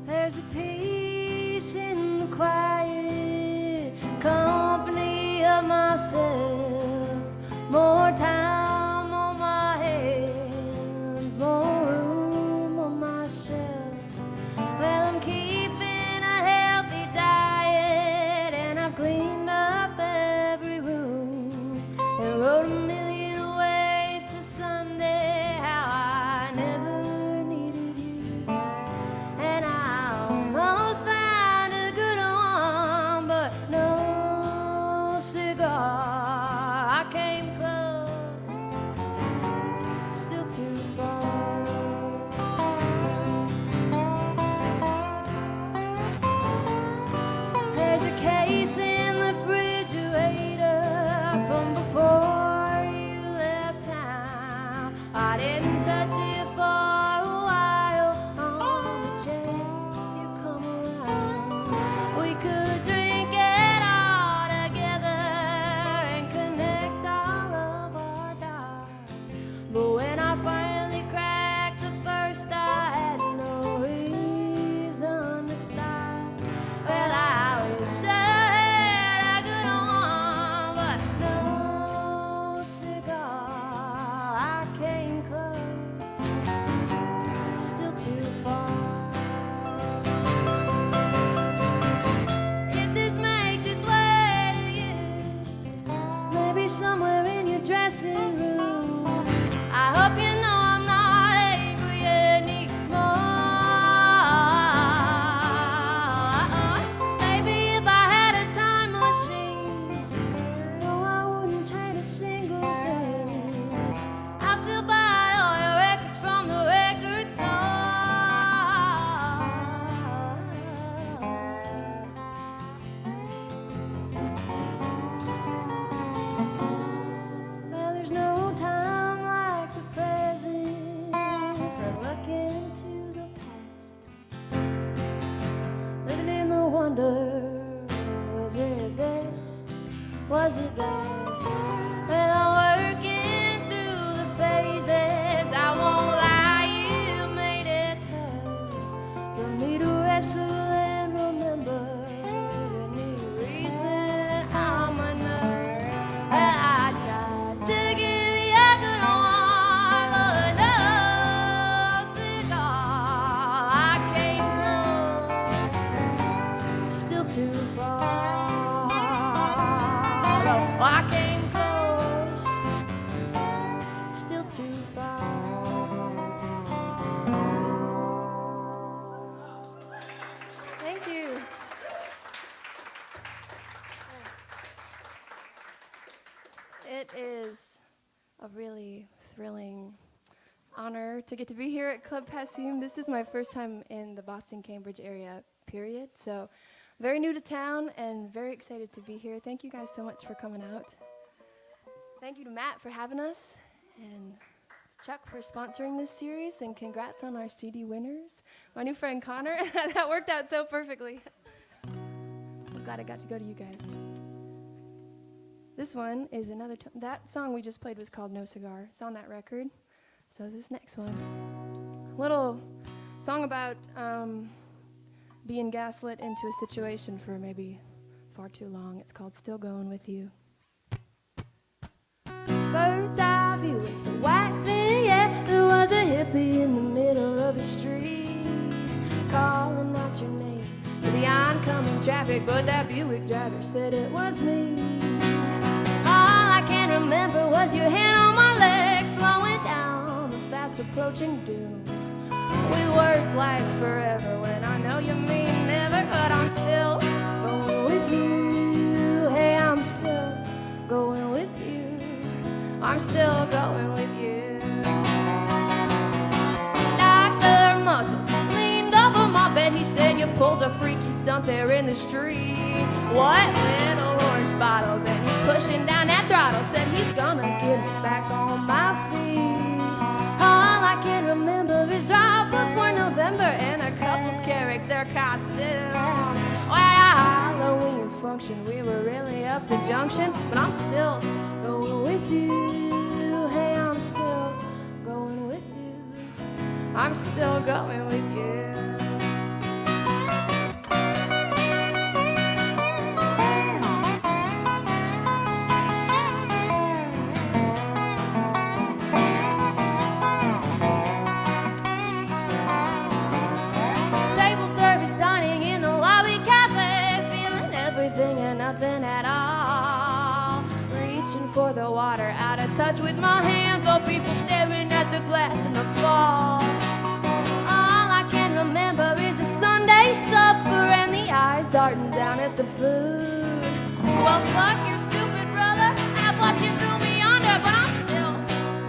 There's a peace in the quiet company of myself. More time on my hands, more room on my shelf. Well, I'm keeping a healthy diet, and I've cleaned up every room and wrote a million ways to Sunday how I never needed you. And I almost found a good one, but no cigar. I came close, still too far. There's a case in the refrigerator from before you left town. I didn't touch it for a while on the chance you come around. We could drink it all together and connect all of our dots. But when I finally cracked the first, I had no reason to stop. Well, I wish I had a good one, but no cigar. I came close, still too far. If this makes its way to you, maybe somewhere in your dressing room, I hope you know I'm not angry anymore. Maybe if I had a time machine, no, I wouldn't trade a single thing. I'll still buy all your records from the record store. Well, there's no time like the present for looking to the past. Living in the wonder, was it this? Was it that? Well, I'm working through the phases. I won't lie, you made it tough for me to wrestle and remember any reason I'm a nerd. Well, I tried to give you a good one, but no cigar. I came close, still too far. Oh, I came close, still too far. Thank you. It is a really thrilling honor to get to be here at Club Passim. This is my first time in the Boston-Cambridge area, period. So very new to town and very excited to be here. Thank you guys so much for coming out. Thank you to Matt for having us and Chuck for sponsoring this series, and congrats on our CD winners. My new friend Connor, that worked out so perfectly. I'm glad I got to go to you guys. This one is another, that song we just played was called No Cigar. It's on that record. So is this next one. Little song about being gaslit into a situation for maybe far too long. It's called Still Going With You. Bird's eye view of the white thing, yeah. There was a hippie in the middle of the street, calling out your name to the oncoming traffic, but that Buick driver said it was me. All I can remember was your hand on my leg, slowing down the fast approaching doom. We words like forever when I know you mean never, but I'm still going with you. Hey, I'm still going with you. I'm still going with you. Dr. Muscles leaned over my bed. He said you pulled a freaky stunt there in the street. What? Little orange bottles, and he's pushing down that throttle. Said he's gonna get me back on my feet. All I can remember is right before November and a couple's character costume. At a Halloween function, we were really up the junction, but I'm still going with you. Hey, I'm still going with you. I'm still going with you. Table service dining in the lobby cafe, feeling everything and nothing at all. Reaching for the water, out of touch with my hands. Oh, people staring at the glass in the fall. All I can remember is a Sunday supper and the eyes darting down at the food. Well, fuck your stupid brother, plus you threw me under, but I'm still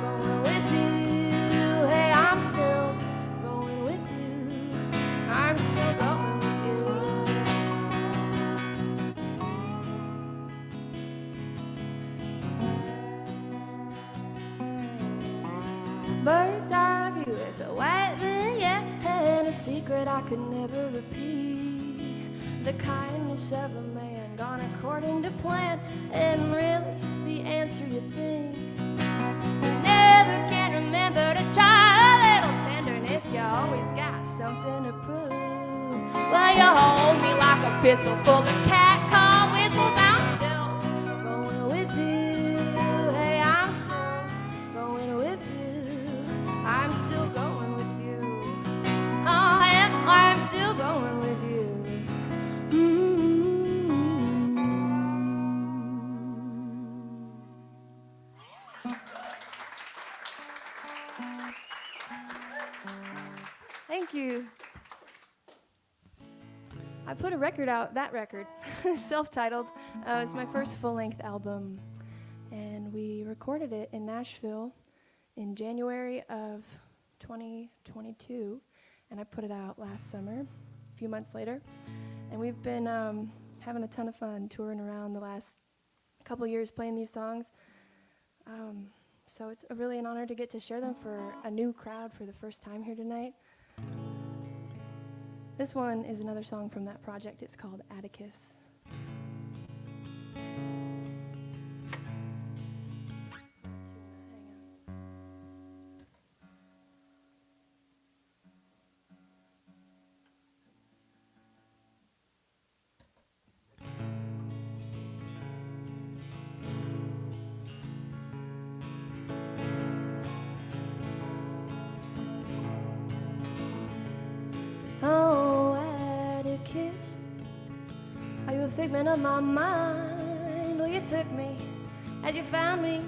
going with you. Hey, I'm still going with you. I'm still going with you. Bird's eye view with a white vignette and a secret I could never repeat. The kindness of a man gone according to plan, and really the answer you think. You never can remember to try a little tenderness. You always got something to prove. Well, you hold me like a pistol full of cat call whistles. I'm still going with you. Hey, I'm still going with you. I'm still going with you. Oh, yeah, I'm still going with you. Thank you. I put a record out, that record, self-titled. It's my first full-length album, and we recorded it in Nashville in January of 2022, and I put it out last summer, a few months later. And we've been having a ton of fun touring around the last couple years playing these songs. So it's really an honor to get to share them for a new crowd for the first time here tonight. This one is another song from that project. It's called Atticus. Oh, Atticus, are you a figment of my mind? Well, you took me as you found me.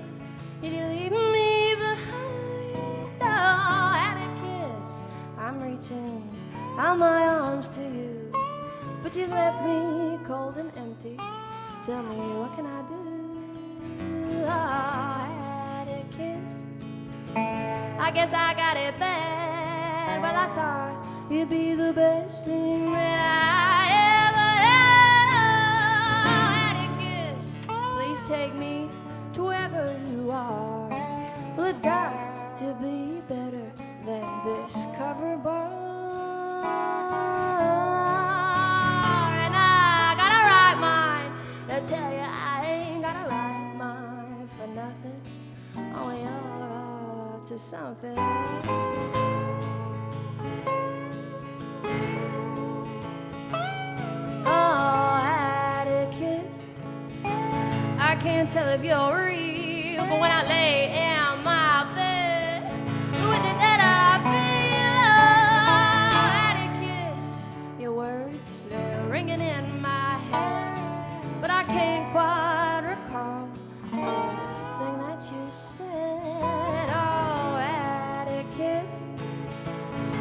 Did you leave me behind? Oh, Atticus, I'm reaching out my arms to you, but you left me cold and empty. Tell me, what can I do? Oh, Atticus, I guess I got it bad. Well, I thought you'd be the best thing that I ever had. Oh, Atticus, please take me to wherever you are. Well, it's got to be better than this cover bar. And I got a right mind to tell you I ain't got a right mind for nothing. Only you're up to something. I can't tell if you're real, but when I lay in my bed, who is it that I feel? Oh, Atticus, your words, they're ringing in my head, but I can't quite recall everything that you said. Oh, Atticus,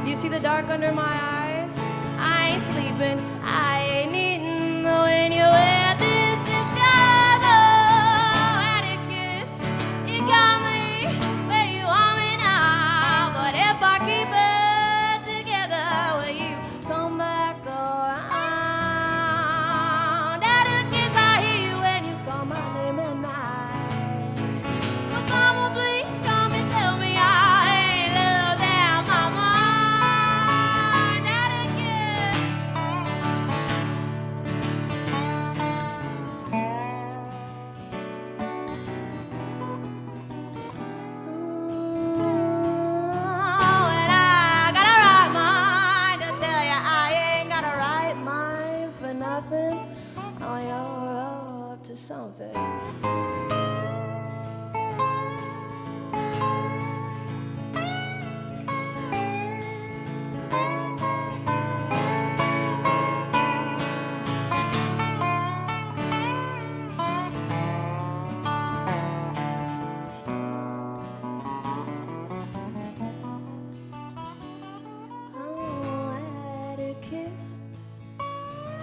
you see the dark under my eyes? I ain't sleeping, I ain't eating, when you wear this disguise. Oh, Atticus, you got me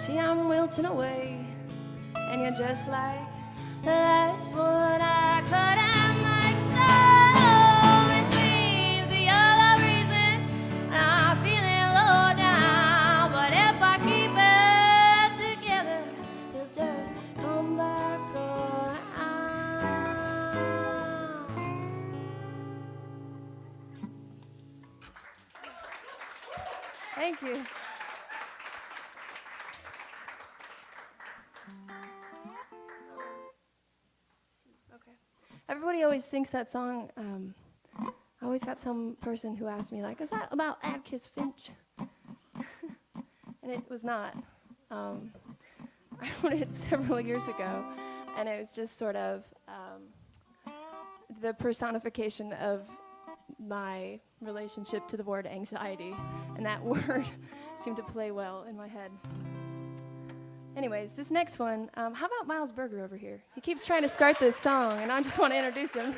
Gee, I'm wilting away, and you're just like the last one I cut out my stone. It seems that you're the reason I'm feeling low down, but if I keep it together, you'll just come back around. Thank you. Okay. Everybody always thinks that song. I always got some person who asked me, like, is that about Atticus Finch? And it was not. I wrote it several years ago, and it was just sort of the personification of my relationship to the word anxiety, and that word seemed to play well in my head. Anyways, this next one, how about Miles Berger over here? He keeps trying to start this song, and I just want to introduce him.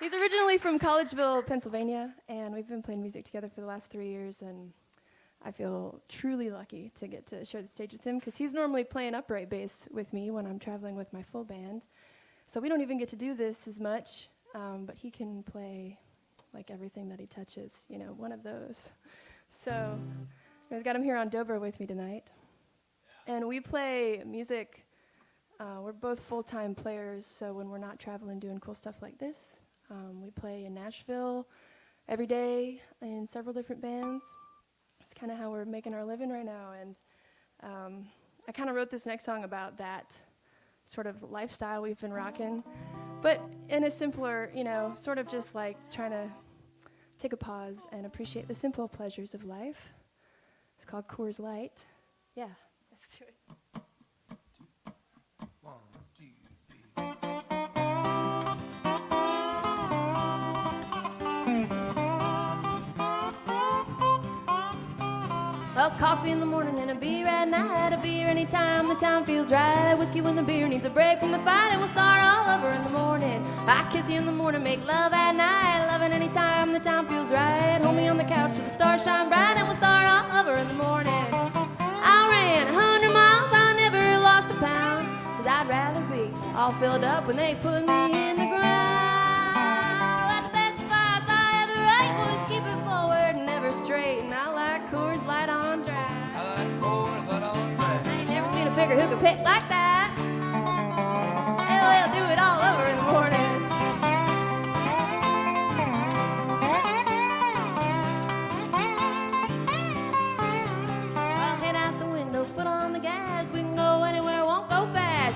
He's originally from Collegeville, Pennsylvania, and we've been playing music together for the last 3 years, and I feel truly lucky to get to share the stage with him, because he's normally playing upright bass with me when I'm traveling with my full band. So we don't even get to do this as much, but he can play like everything that he touches, you know, one of those. So I've got him here on dobro with me tonight. And we play music. We're both full-time players, so when we're not traveling doing cool stuff like this, we play in Nashville every day in several different bands. It's kind of how we're making our living right now. And I kind of wrote this next song about that sort of lifestyle we've been rocking, but in a simpler, you know, sort of just like trying to take a pause and appreciate the simple pleasures of life. It's called Coors Light. Yeah. Let's do it. 1, 2, 3. Well, coffee in the morning and a beer at night. A beer anytime the time feels right. Whiskey when the beer needs a break from the fight. And we'll start all over in the morning. I kiss you in the morning, make love at night. Loving anytime the time feels right. Hold me on the couch till the stars shine bright. And we'll start all over in the morning. I ran 100 miles, I never lost a pound, 'cause I'd rather be all filled up when they put me in the ground. But the best advice I ever ate was keep it forward and never straight. And I like Coors Light on dry. I like Coors Light on dry. I ain't never seen a figure who could pick like that. Hell, they'll do it all over in the morning.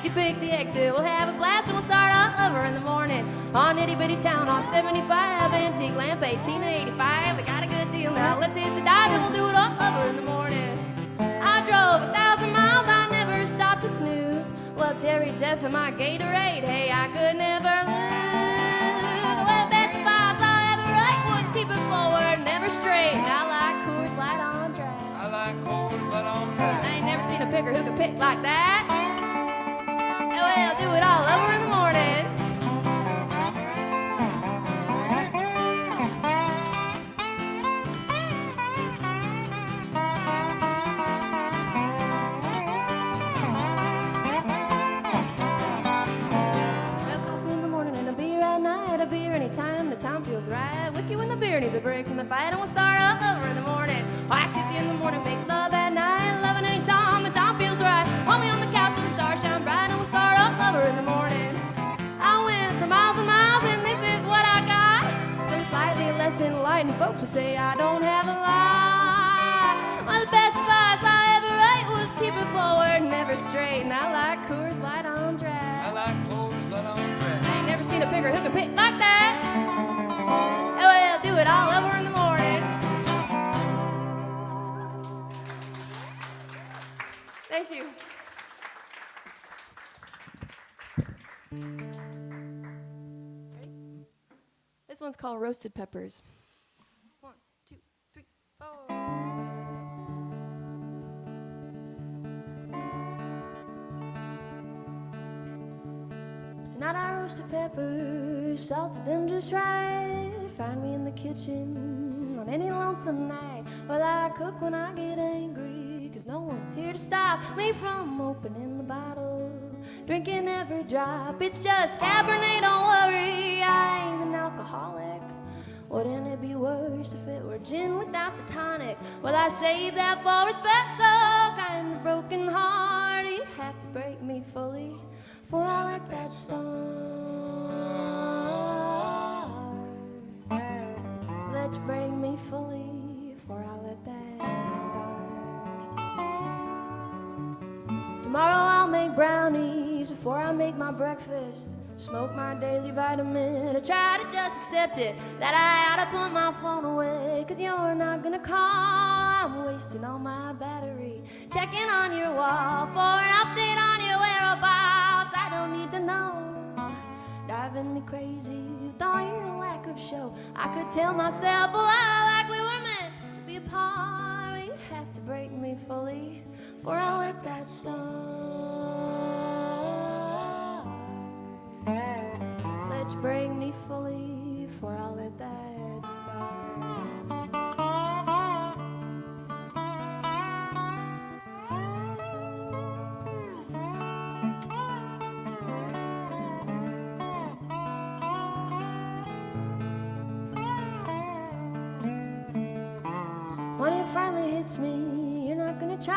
You pick the exit, we'll have a blast, and we'll start all over in the morning. On itty bitty town off 75, antique lamp 1885. We got a good deal now, let's hit the dive and we'll do it all over in the morning. I drove 1,000 miles, I never stopped to snooze. Well, Jerry, Jeff, and my Gatorade, hey, I could never lose. Well, the best advice I ever ate was keep it forward, never straight. And I like Coors Light on dry. I like Coors Light on dry. I ain't never seen a picker who could pick like that. Well, do it all over in the morning. Well, coffee in the morning and a beer at night. A beer anytime the time feels right. Whiskey when the beer needs a break from the fight. And we'll start all over in the morning. I kiss you in the morning, make love at night. Loving anytime the time feels right. Hold me on the couch till the stars shine bright. And we'll start all over in the morning. I went for miles and miles, and this is what I got. Some slightly less enlightened folks would say I don't have a lot. Well, the best advice I ever ate was keep it forward, never straight. And I like Coors Light on dry. I like Coors Light on dry. I ain't never seen a picker who can pick like that. Well, do it all over in the morning. Thank you. Ready? This one's called Roasted Peppers. 1, 2, 3, 4. Tonight I roasted peppers, salted them just right. Find me in the kitchen on any lonesome night. Well, I cook when I get angry, 'cause 'cause no one's here to stop me from opening the bottle, drinking every drop. It's just Cabernet, don't worry, I ain't an alcoholic. Wouldn't it be worse if it were gin without the tonic? Well, I save that for a special kind of broken heart. You have to break me fully before I let that start. Let's break me fully before I let that start. Tomorrow I'll make brownies before I make my breakfast. Smoke my daily vitamin. I try to just accept it that I ought to put my phone away, 'cause you're not gonna call. I'm wasting all my battery checking on your wall for an update on your whereabouts. I don't need to know. Driving me crazy with all your lack of show. I could tell myself a lie like we were meant to be apart. You'd have to break me fully before I let that start. Let's break me fully before I let that start. When it finally hits me, you're not gonna try.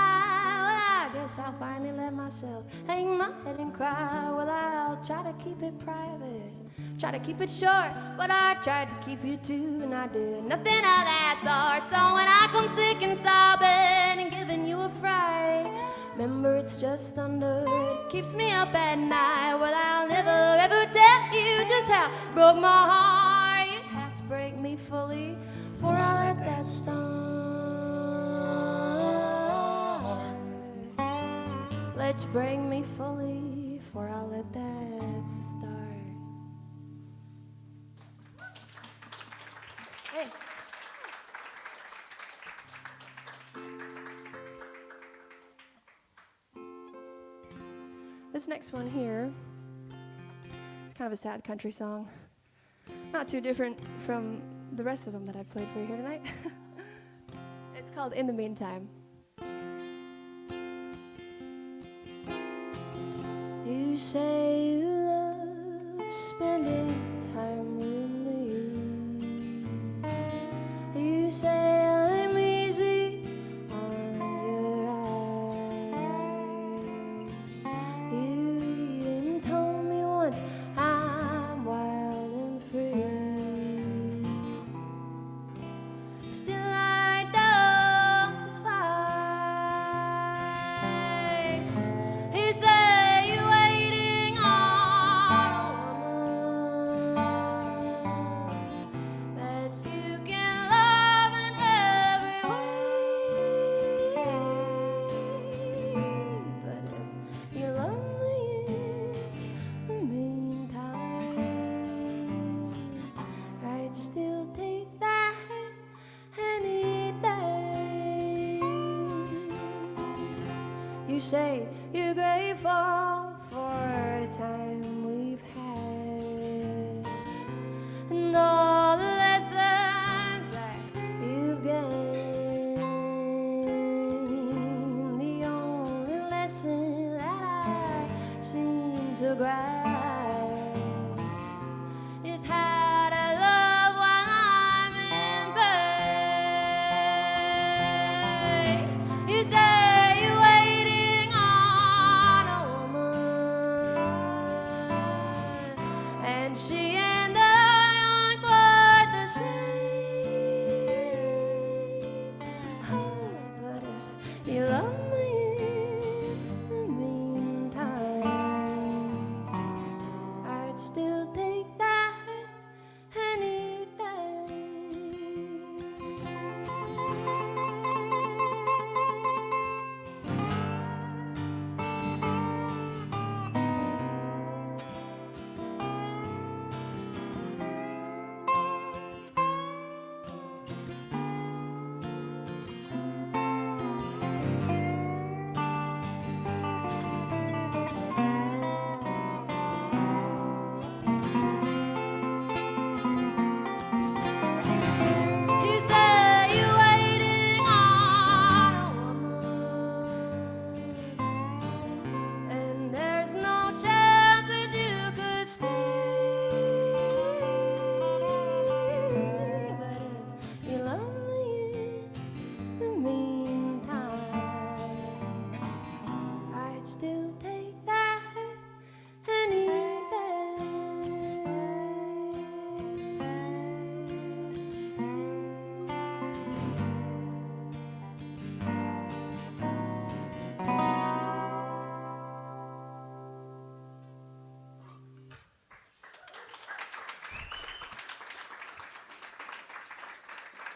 Well, I guess I'll finally let myself hang my head and cry. Well, I'll try to keep it private, try to keep it short, but I tried to keep you too, and I did nothing of that sort. So when I come sick and sobbing and giving you a fright, remember it's just thunder, it keeps me up at night. Well, I'll never ever tell you just how it broke my heart. You'd have to break me fully before I let that start. Let's break me fully before I let that start. Thanks. This next one here, it's kind of a sad country song. Not too different from the rest of them that I've played for you here tonight. It's called In the Meantime. You say you love spending time with me. You say I'm easy on your eyes. You even told me once I'm wild and free. Still I don't suffice. You say you're waiting on a woman that you can love in every way. But if you love me in the meantime, I'd still take that any day. You say you're grateful for the time we've had and all the lessons that you've gained. The only lesson that I seem to grasp is how to love while I'm in pain. You say you're waiting on a woman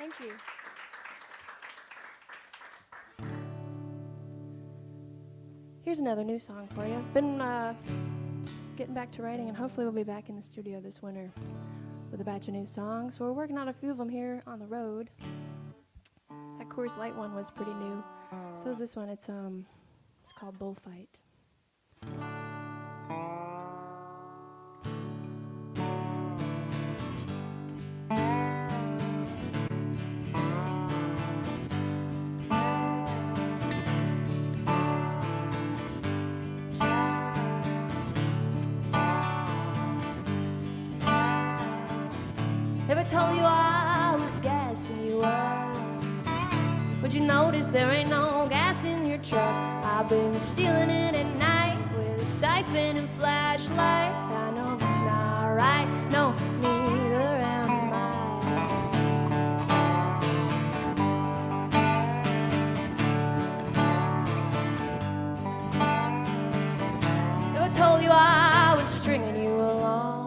Thank you. Here's another new song for you. Been getting back to writing, and hopefully we'll be back in the studio this winter with a batch of new songs. So we're working on a few of them here on the road. That Coors Light one was pretty new. So is this one. It's called Bullfight. Ever told you I was gassing you up? Would you notice there ain't no gas in your truck? I've been stealing it at night with a siphon and flashlight. I know it's not right, no, neither am I. Ever told you I was stringing you along?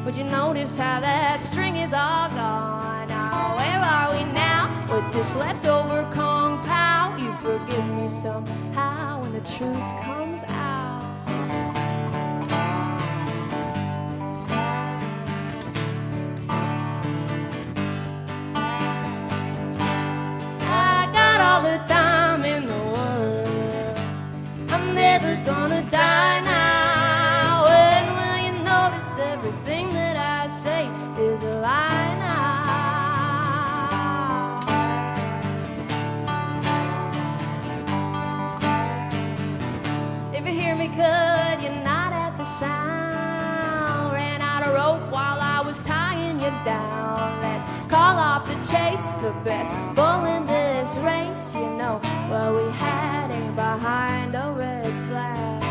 Would you notice how that string is all gone? Now, where are we now with this leftover Kong Pao? You forgive me somehow when the truth comes out. I got all the time in the world. I'm never gonna die now. When will you notice everything that I say is a lie now? If you hear me cut, you're not at the sound. Ran out of rope while I was tying you down. Let's call off the chase, the best bull in this race. You know what we had ain't behind a red flag.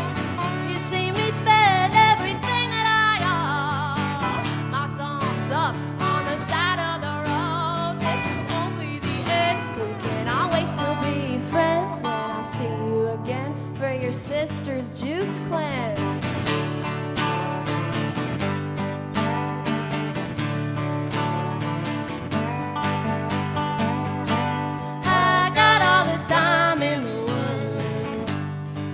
You see me spend everything that I own. My thumbs up on the side of the road. This won't be the end. We can always still be friends when I see you again for your sister's juice cleanse. I got all the time in the world.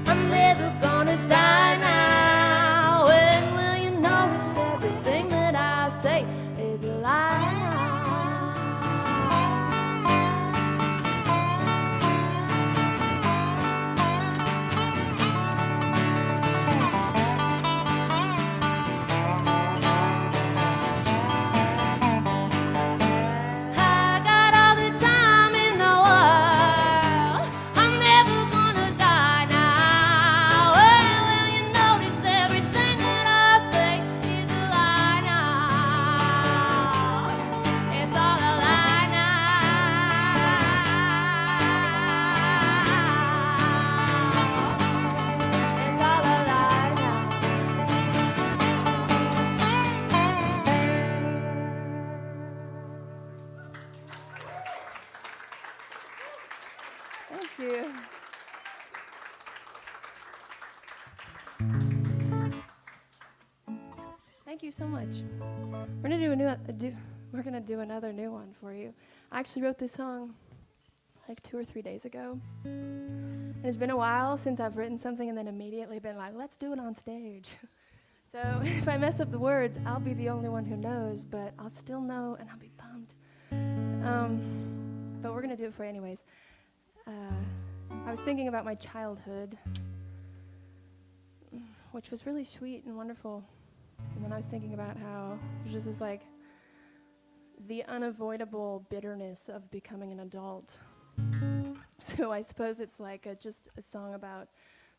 I'm never gonna die now. When will you notice everything that I say is a lie now? I got all the time in the world. I'm never gonna die now. When will you notice everything that I say is a lie now? It's all a lie now. It's all a lie now. Thank you. Thank you so much. We're gonna do another new one for you. I actually wrote this song like 2 or 3 days ago. And it's been a while since I've written something and then immediately been like, let's do it on stage. So if I mess up the words, I'll be the only one who knows, but I'll still know and I'll be pumped. But we're gonna do it for you anyways. I was thinking about my childhood, which was really sweet and wonderful. And then I was thinking about how there's just this like the unavoidable bitterness of becoming an adult. So I suppose it's like just a song about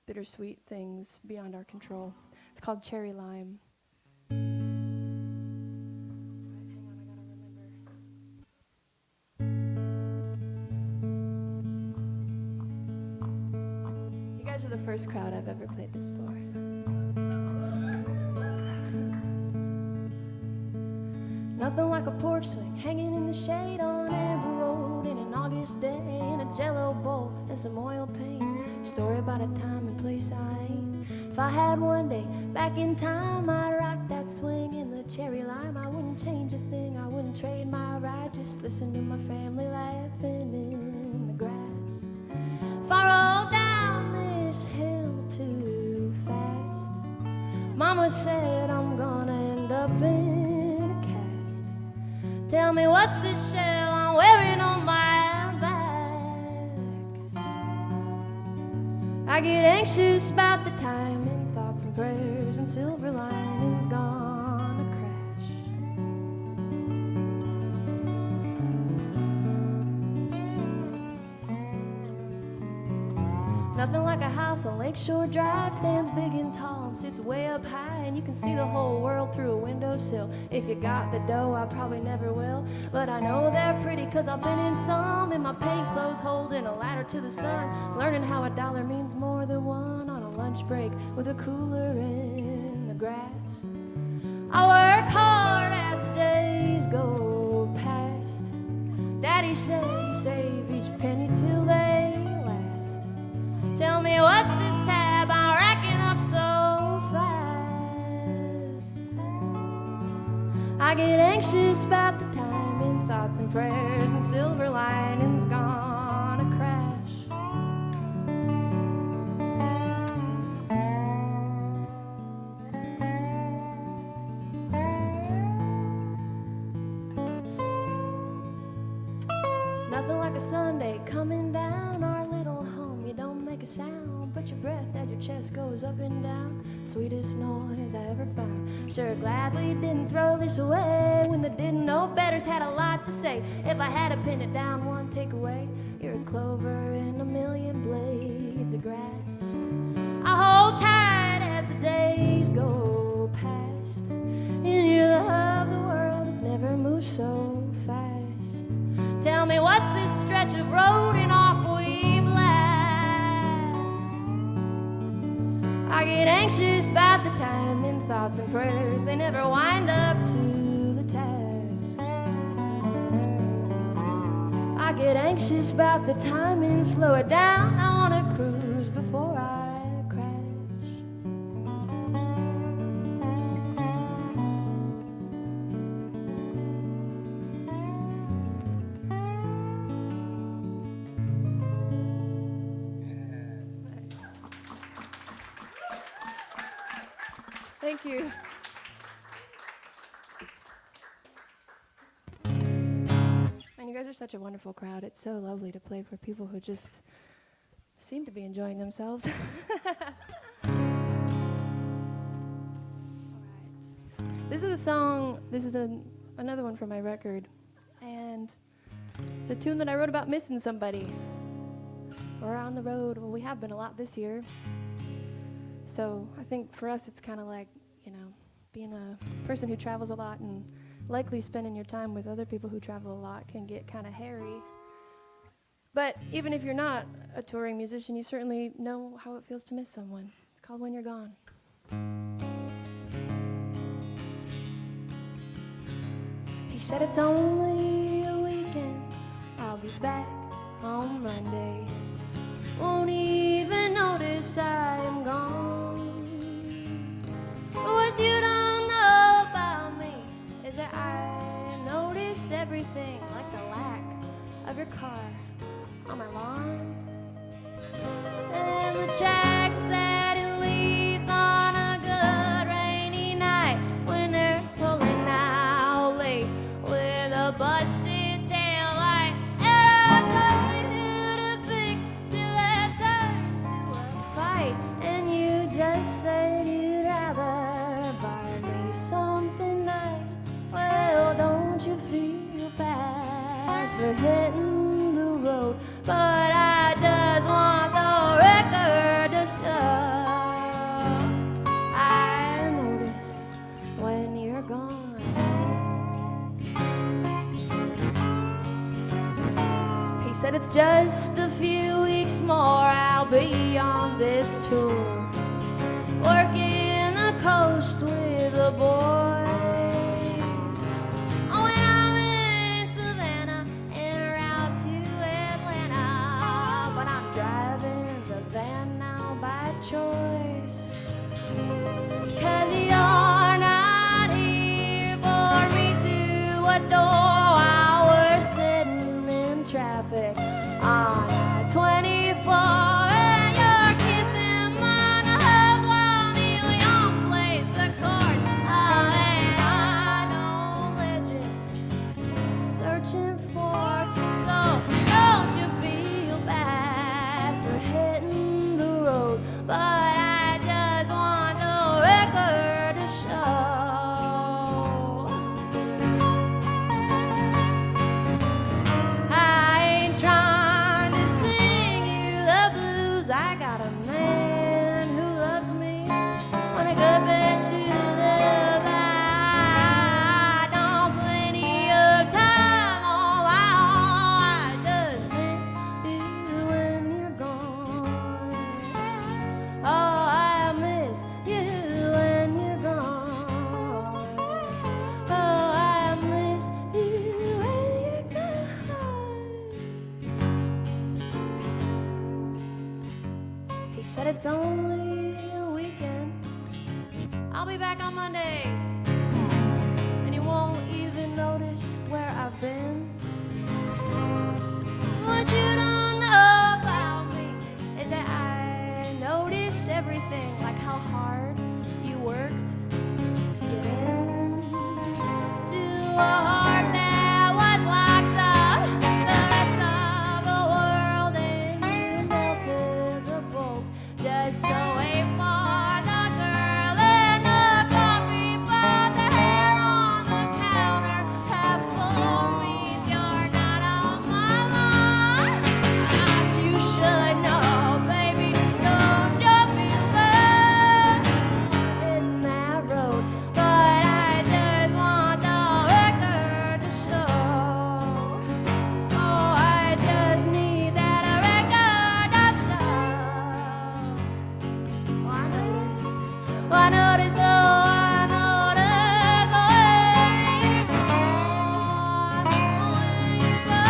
bittersweet things beyond our control. It's called Cherry Lime. Right, hang on, I gotta remember. You guys are the first crowd I've ever played this for. Nothing like a porch swing hanging in the shade on Amber Road in an August day in a Jello bowl and some oil paint. Story about a time and place I ain't If I had one day back in time, I'd rock that swing in the cherry lime. I wouldn't change a thing, I wouldn't trade my ride. Just listen to my family laughing in the grass. If I roll down this hill too fast, Mama said I'm gonna end up in a cast. Tell me, what's this shell I'm wearing on my back? I get anxious about the time, and thoughts and prayers and silver linings gonna crash. Nothing like a house on Lakeshore Drive, stands big and tall and sits way up high, and you can see the whole world through a windowsill. If you got the dough, I probably never will, but I know they're pretty 'cause I've been in some, in my paint clothes holding a ladder to the sun, learning how a dollar means more than one on a lunch break with a cooler in the grass. I work hard as the days go past. Daddy said you save each penny till they last. Tell me, what's this tab I'm racking up so fast? I get anxious about the time, and thoughts and prayers and silver linings gonna crash. Nothing like a Sunday coming down our little home. You don't make a sound but your breath as your chest goes up and down. Sweetest noise I ever found. Sure glad we didn't throw this away when the didn't know betters had a lot to say. If I had to pin it down, one takeaway: you're a clover in a million blades of grass. I hold tight as the days go past, and your love, the world has never moved so fast. Tell me, what's this stretch of road and off we blast? I get anxious about the time, and thoughts and prayers, they never wind up to the task. I get anxious about the time and slow it down. I wanna cruise before I crash. Thank you. And you guys are such a wonderful crowd. It's so lovely to play for people who just seem to be enjoying themselves. All right. This is a song, another one from my record, and it's a tune that I wrote about missing somebody. We're on the road. Well, we have been a lot this year. So I think for us it's kind of like, being a person who travels a lot and likely spending your time with other people who travel a lot can get kind of hairy. But even if you're not a touring musician, you certainly know how it feels to miss someone. It's called When You're Gone. He said it's only a weekend, I'll be back on Monday. Won't even notice I am gone. But what you don't know about me is that I notice everything, like the lack of your car on my lawn, and the tracks that it leaves on a good rainy night when they're pulling out late with a busted taillight. And I told you to fix till it turned to a fight, and you just said you'd rather buy me something nice. Well, don't you feel bad for hitting the road? But I just want the record to show I notice when you're gone. He said it's just a few weeks more, I'll be on this tour, working the coast with the boys. Oh, when I'm in Savannah en route to Atlanta, but I'm driving the van now by choice. said it's only a weekend. I'll be back on Monday, and you won't even notice where I've been. What you don't know about me is that I notice everything, like how hard you worked to get in to a heart that was locked up the rest of the world, and you melted the bolts just so wait for the girl in the coffee pot. The hair on the counter half full means you're not on my line. As you should know, baby, don't you feel bad hitting that road? But I just want the record to show. Oh, I just need that record to show. Oh, I notice, oh, I notice, oh, I notice where you go. I know where you go.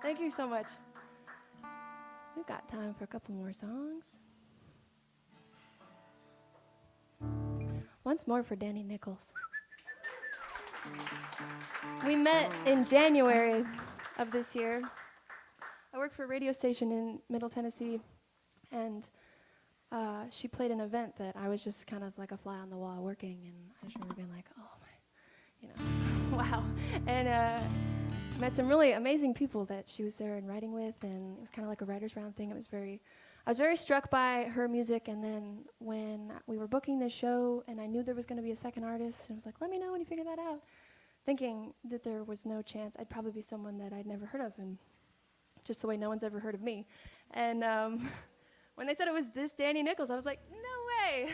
Thank you so much. We've got time for a couple more songs. Once more for Danni Nicholls. We met in January of this year. I work for a radio station in Middle Tennessee, and she played an event that I was just kind of like a fly on the wall working, and I just remember being like, oh my, wow. And met some really amazing people that she was there and writing with, and it was kind of like a writer's round thing. I was very struck by her music, and then when we were booking this show and I knew there was going to be a second artist, I was like, let me know when you figure that out, thinking that there was no chance. I'd probably be someone that I'd never heard of, and just the way no one's ever heard of me. And when they said it was this Danni Nicholls, I was like, no way.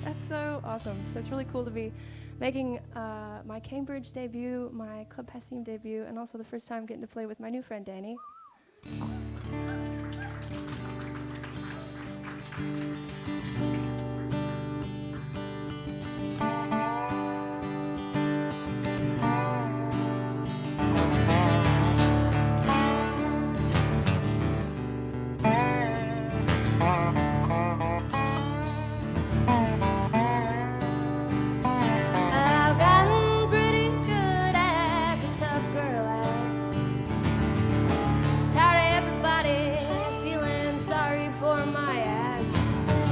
That's so awesome. So it's really cool to be making my Cambridge debut, my Club Passim debut, and also the first time getting to play with my new friend, Danni. I've gotten pretty good at the tough girl act. Tired of everybody feeling sorry for my ass.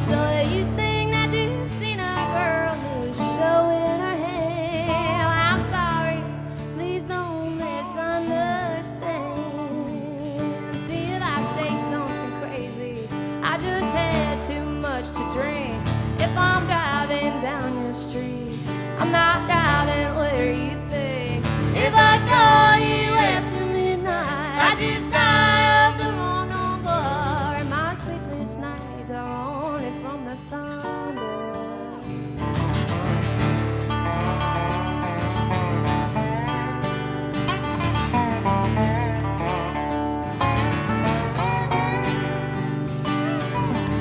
So that you think that you've seen a girl who's showing her hand. Well, I'm sorry, please don't misunderstand. See, if I say something crazy, I just had too much to drink. If I'm driving down your street, I'm not driving where you think. If I call you after midnight, I just die of the wrong number. And my sleepless nights are only from the thunder.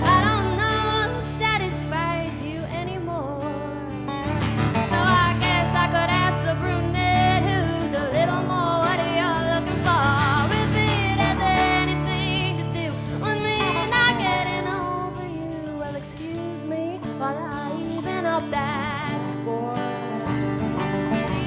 I don't know if satisfies you anymore. So I guess I could ask the brunette who's a little more what you're looking for. If it has anything to do with me not getting over you, well, excuse me while I even up that score.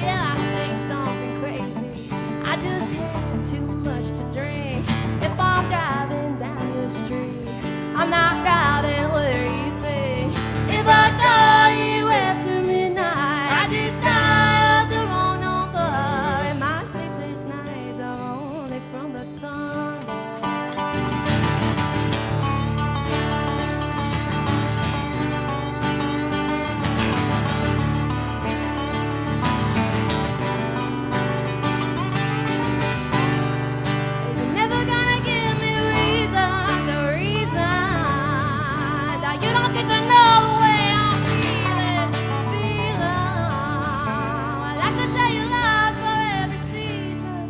Yeah, I say something crazy, I just had too much to drink. If I'm driving down the street, I'm not driving where you think. If I call you after midnight, I just die of the wrong number. And my sleepless nights are only from the thunder. You're never gonna give me reasons. You don't get to know the way I'm feeling. I like to tell you lies for every season.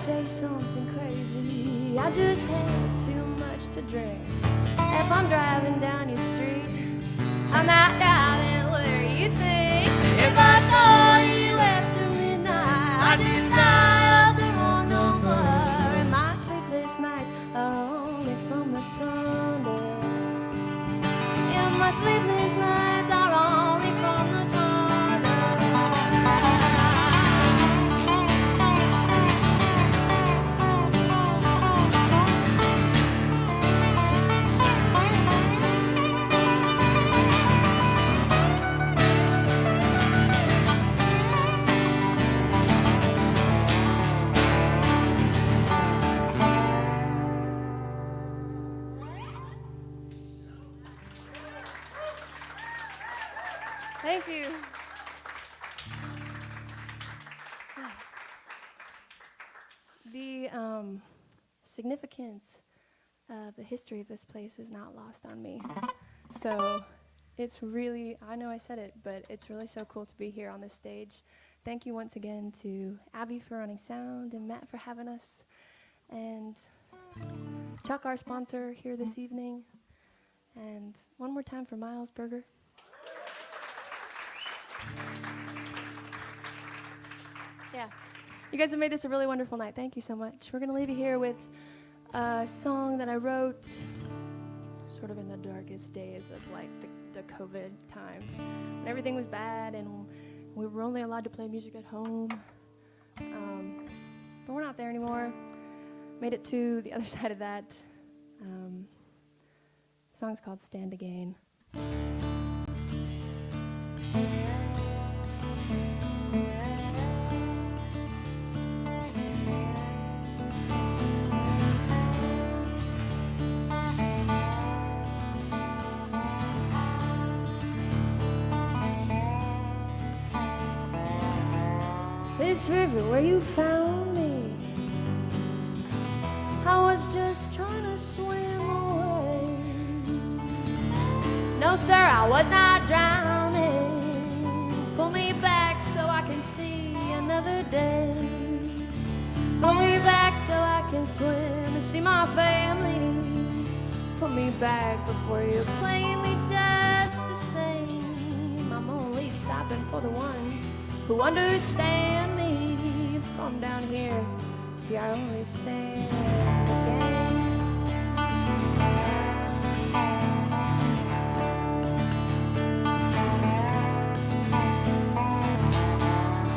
say something crazy. I just had too much to drink. If I'm driving down your street, I'm not driving where you think. If I call you after midnight, I just dial the wrong number. And my sleepless nights are only from the thunder. Yeah, my sleepless nights are only from the thunder. Thank you. The significance of the history of this place is not lost on me. So it's really, I know I said it, but it's really so cool to be here on this stage. Thank you once again to Abby for running sound and Matt for having us. And Chuck, our sponsor, here this evening. And one more time for Miles Burger. Yeah. You guys have made this a really wonderful night. Thank you so much. We're going to leave you here with a song that I wrote sort of in the darkest days of like the COVID times when everything was bad and we were only allowed to play music at home. But we're not there anymore. Made it to the other side of that. The song's called Stand Again. This river where you found me, I was just trying to swim away. No sir, I was not drowning. Pull me back so I can see another day. Pull me back so I can swim and see my family. Pull me back before you play me just the same. I'm only stopping for the ones who understand me from down here. See, I only stand again.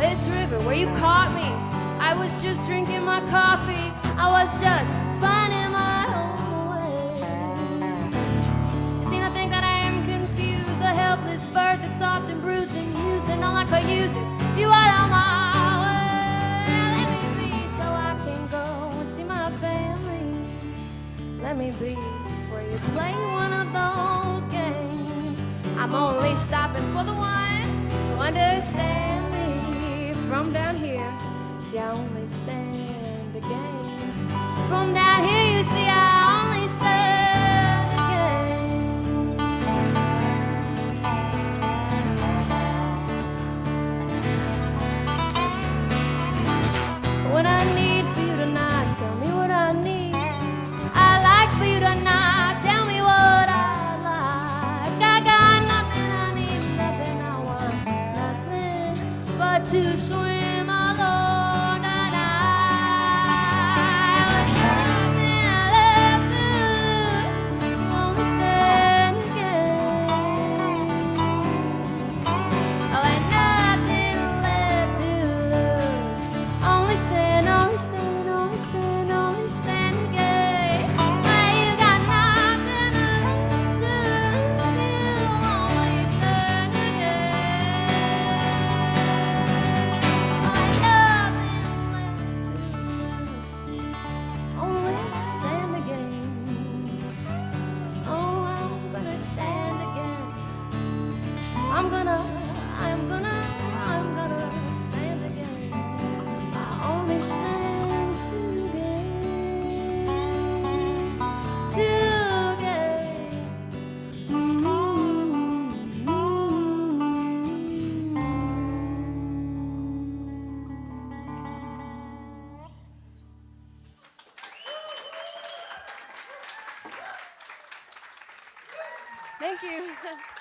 This river where you caught me, I was just drinking my coffee. I was just finding my own way. You see, I think that I am confused, a helpless bird that's soft and bruised and used, and all I could use is you out of my way. Let me be so I can go and see my family. Let me be before you play one of those games. I'm only stopping for the ones who understand me from down here. See, I only stand again. From down here, you see, I only stand again. What I need for you tonight, tell me what I need. I like for you tonight, tell me what I like. I got nothing, I need nothing, I want nothing but to swim alone tonight. Thank you.